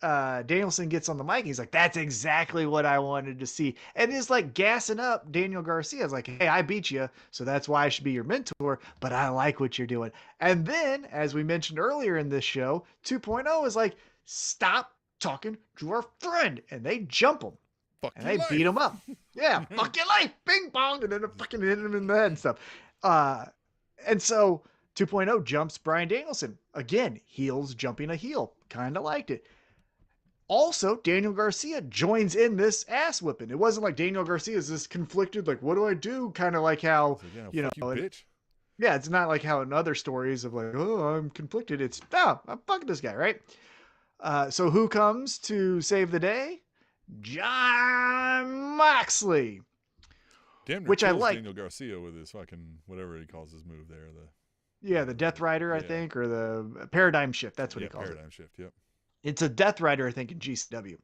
Danielson gets on the mic. He's like, that's exactly what I wanted to see. And is like gassing up Daniel Garcia. It's like, hey, I beat you, so that's why I should be your mentor, but I like what you're doing. And then, as we mentioned earlier in this show, 2.0 is like, stop talking to our friend. And they jump him. And they beat him up. Yeah, fuck your life, bing bong, and then fucking hit him in the head and stuff. And so 2.0 jumps Bryan Danielson. Again, heels jumping a heel. Kind of liked it. Also, Daniel Garcia joins in this ass whipping. It wasn't like Daniel Garcia is this conflicted, like, what do I do? Kind of like how, bitch. Yeah, it's not like how in other stories of like, oh, I'm conflicted. It's, I'm fucking this guy, right? So who comes to save the day? Jon Moxley. Damn near which I kills like. Daniel Garcia with his fucking whatever he calls his move there. The Death Rider, I think, or the Paradigm Shift. That's what he calls Paradigm Shift, yep. It's a Death Rider, I think, in GCW.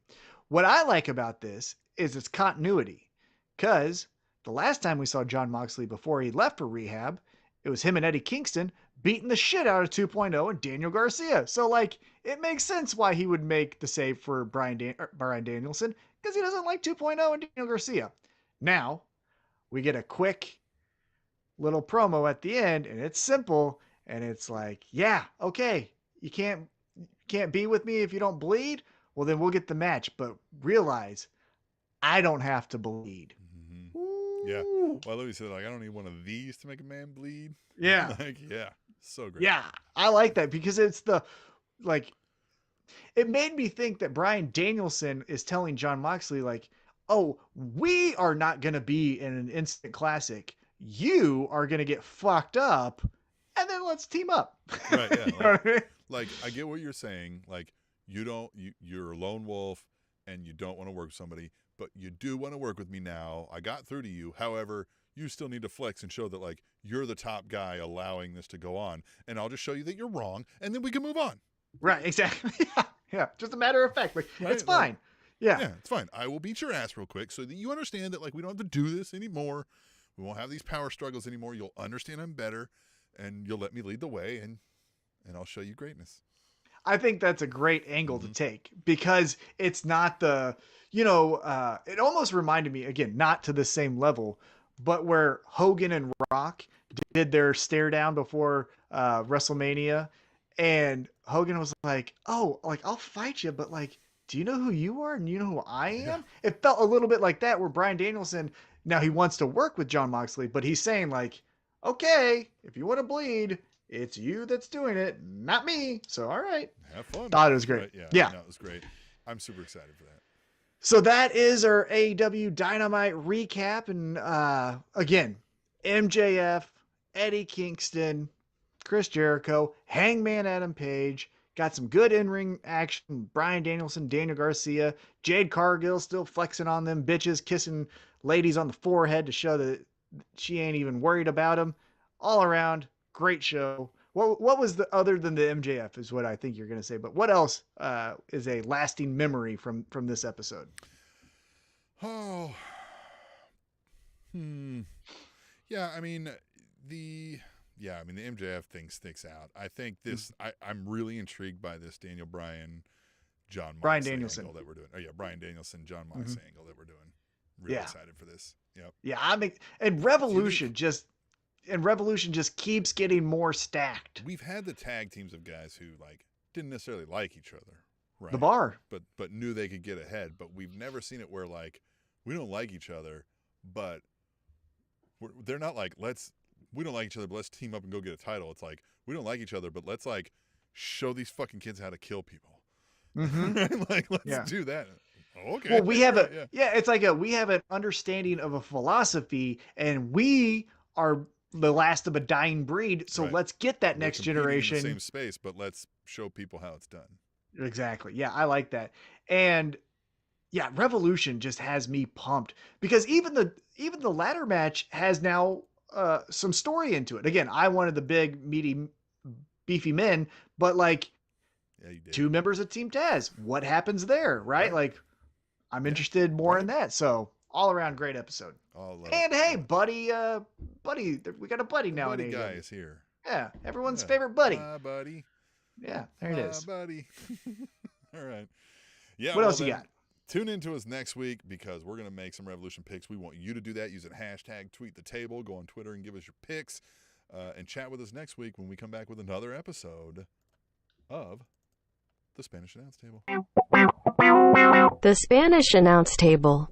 What I like about this is its continuity. Because the last time we saw Jon Moxley before he left for rehab, it was him and Eddie Kingston beating the shit out of 2.0 and Daniel Garcia. So, like, it makes sense why he would make the save for Bryan Danielson, because he doesn't like 2.0 and Daniel Garcia. Now, we get a quick little promo at the end, and it's simple, and it's like, yeah, okay, you can't be with me if you don't bleed? Well, then we'll get the match, but realize I don't have to bleed. Mm-hmm. Yeah. Well, let me say, like, I don't need one of these to make a man bleed. Yeah. So great. Yeah, I like that because it's it made me think that Bryan Danielson is telling Jon Moxley, like, oh, we are not going to be in an instant classic. You are going to get fucked up, and then let's team up. Right, yeah. You know what I mean? Like, I get what you're saying. Like, you're a lone wolf, and you don't want to work with somebody, but you do want to work with me now. I got through to you. However, you still need to flex and show that, like, you're the top guy allowing this to go on, and I'll just show you that you're wrong, and then we can move on. Right, exactly. Yeah, just a matter of fact. Like, right? It's fine. Yeah, it's fine. I will beat your ass real quick so that you understand that, like, we don't have to do this anymore. We won't have these power struggles anymore. You'll understand them better, and you'll let me lead the way, and I'll show you greatness. I think that's a great angle to take because it's not the, it almost reminded me, again, not to the same level, but where Hogan and Rock did their stare down before WrestleMania. And Hogan was like, oh, like, I'll fight you, but like, do you know who you are? And you know who I am? Yeah. It felt a little bit like that where Bryan Danielson, now he wants to work with Jon Moxley, but he's saying like, okay, if you want to bleed, it's you that's doing it, not me. So, all right. Have fun. Thought it was great. Right? Yeah. No, it was great. I'm super excited for that. So that is our AEW Dynamite recap. And again, MJF, Eddie Kingston, Chris Jericho, Hangman Adam Page, got some good in-ring action. Bryan Danielson, Daniel Garcia, Jade Cargill still flexing on them bitches, kissing ladies on the forehead to show that she ain't even worried about them. All around, great show. What was the other than the MJF is what I think you're going to say, but what else is a lasting memory from this episode? Oh, yeah. I mean the MJF thing sticks out. I think this. I'm really intrigued by this Daniel Bryan, Bryan Danielson angle that we're doing. Oh yeah, Bryan Danielson, John Moxley angle that we're doing. Really excited for this. Yep. Yeah, and Revolution just keeps getting more stacked. We've had the tag teams of guys who like didn't necessarily like each other, right? The Bar, but knew they could get ahead. But we've never seen it where like we don't like each other, but they're not like we don't like each other, but let's team up and go get a title. It's like we don't like each other, but let's like show these fucking kids how to kill people. Like let's do that. Okay. Well, we have it's like we have an understanding of a philosophy, and we are the last of a dying breed. So let's get that next generation in the same space, but let's show people how it's done. Exactly. Yeah, I like that. And yeah, Revolution just has me pumped because even the ladder match has now some story into it. Again, I wanted the big, meaty, beefy men, but like two members of Team Taz. What happens there, right? Like, I'm interested more in that. So all around great episode. And hey, buddy, we got a buddy now. Buddy guy is here. Yeah, everyone's favorite buddy. Buddy. Yeah, there it is. Buddy. All right. Yeah. What else you got? Tune into us next week because we're going to make some Revolution picks. We want you to do that using hashtag tweet the table. Go on Twitter and give us your picks and chat with us next week when we come back with another episode of The Spanish Announce Table. The Spanish Announce Table.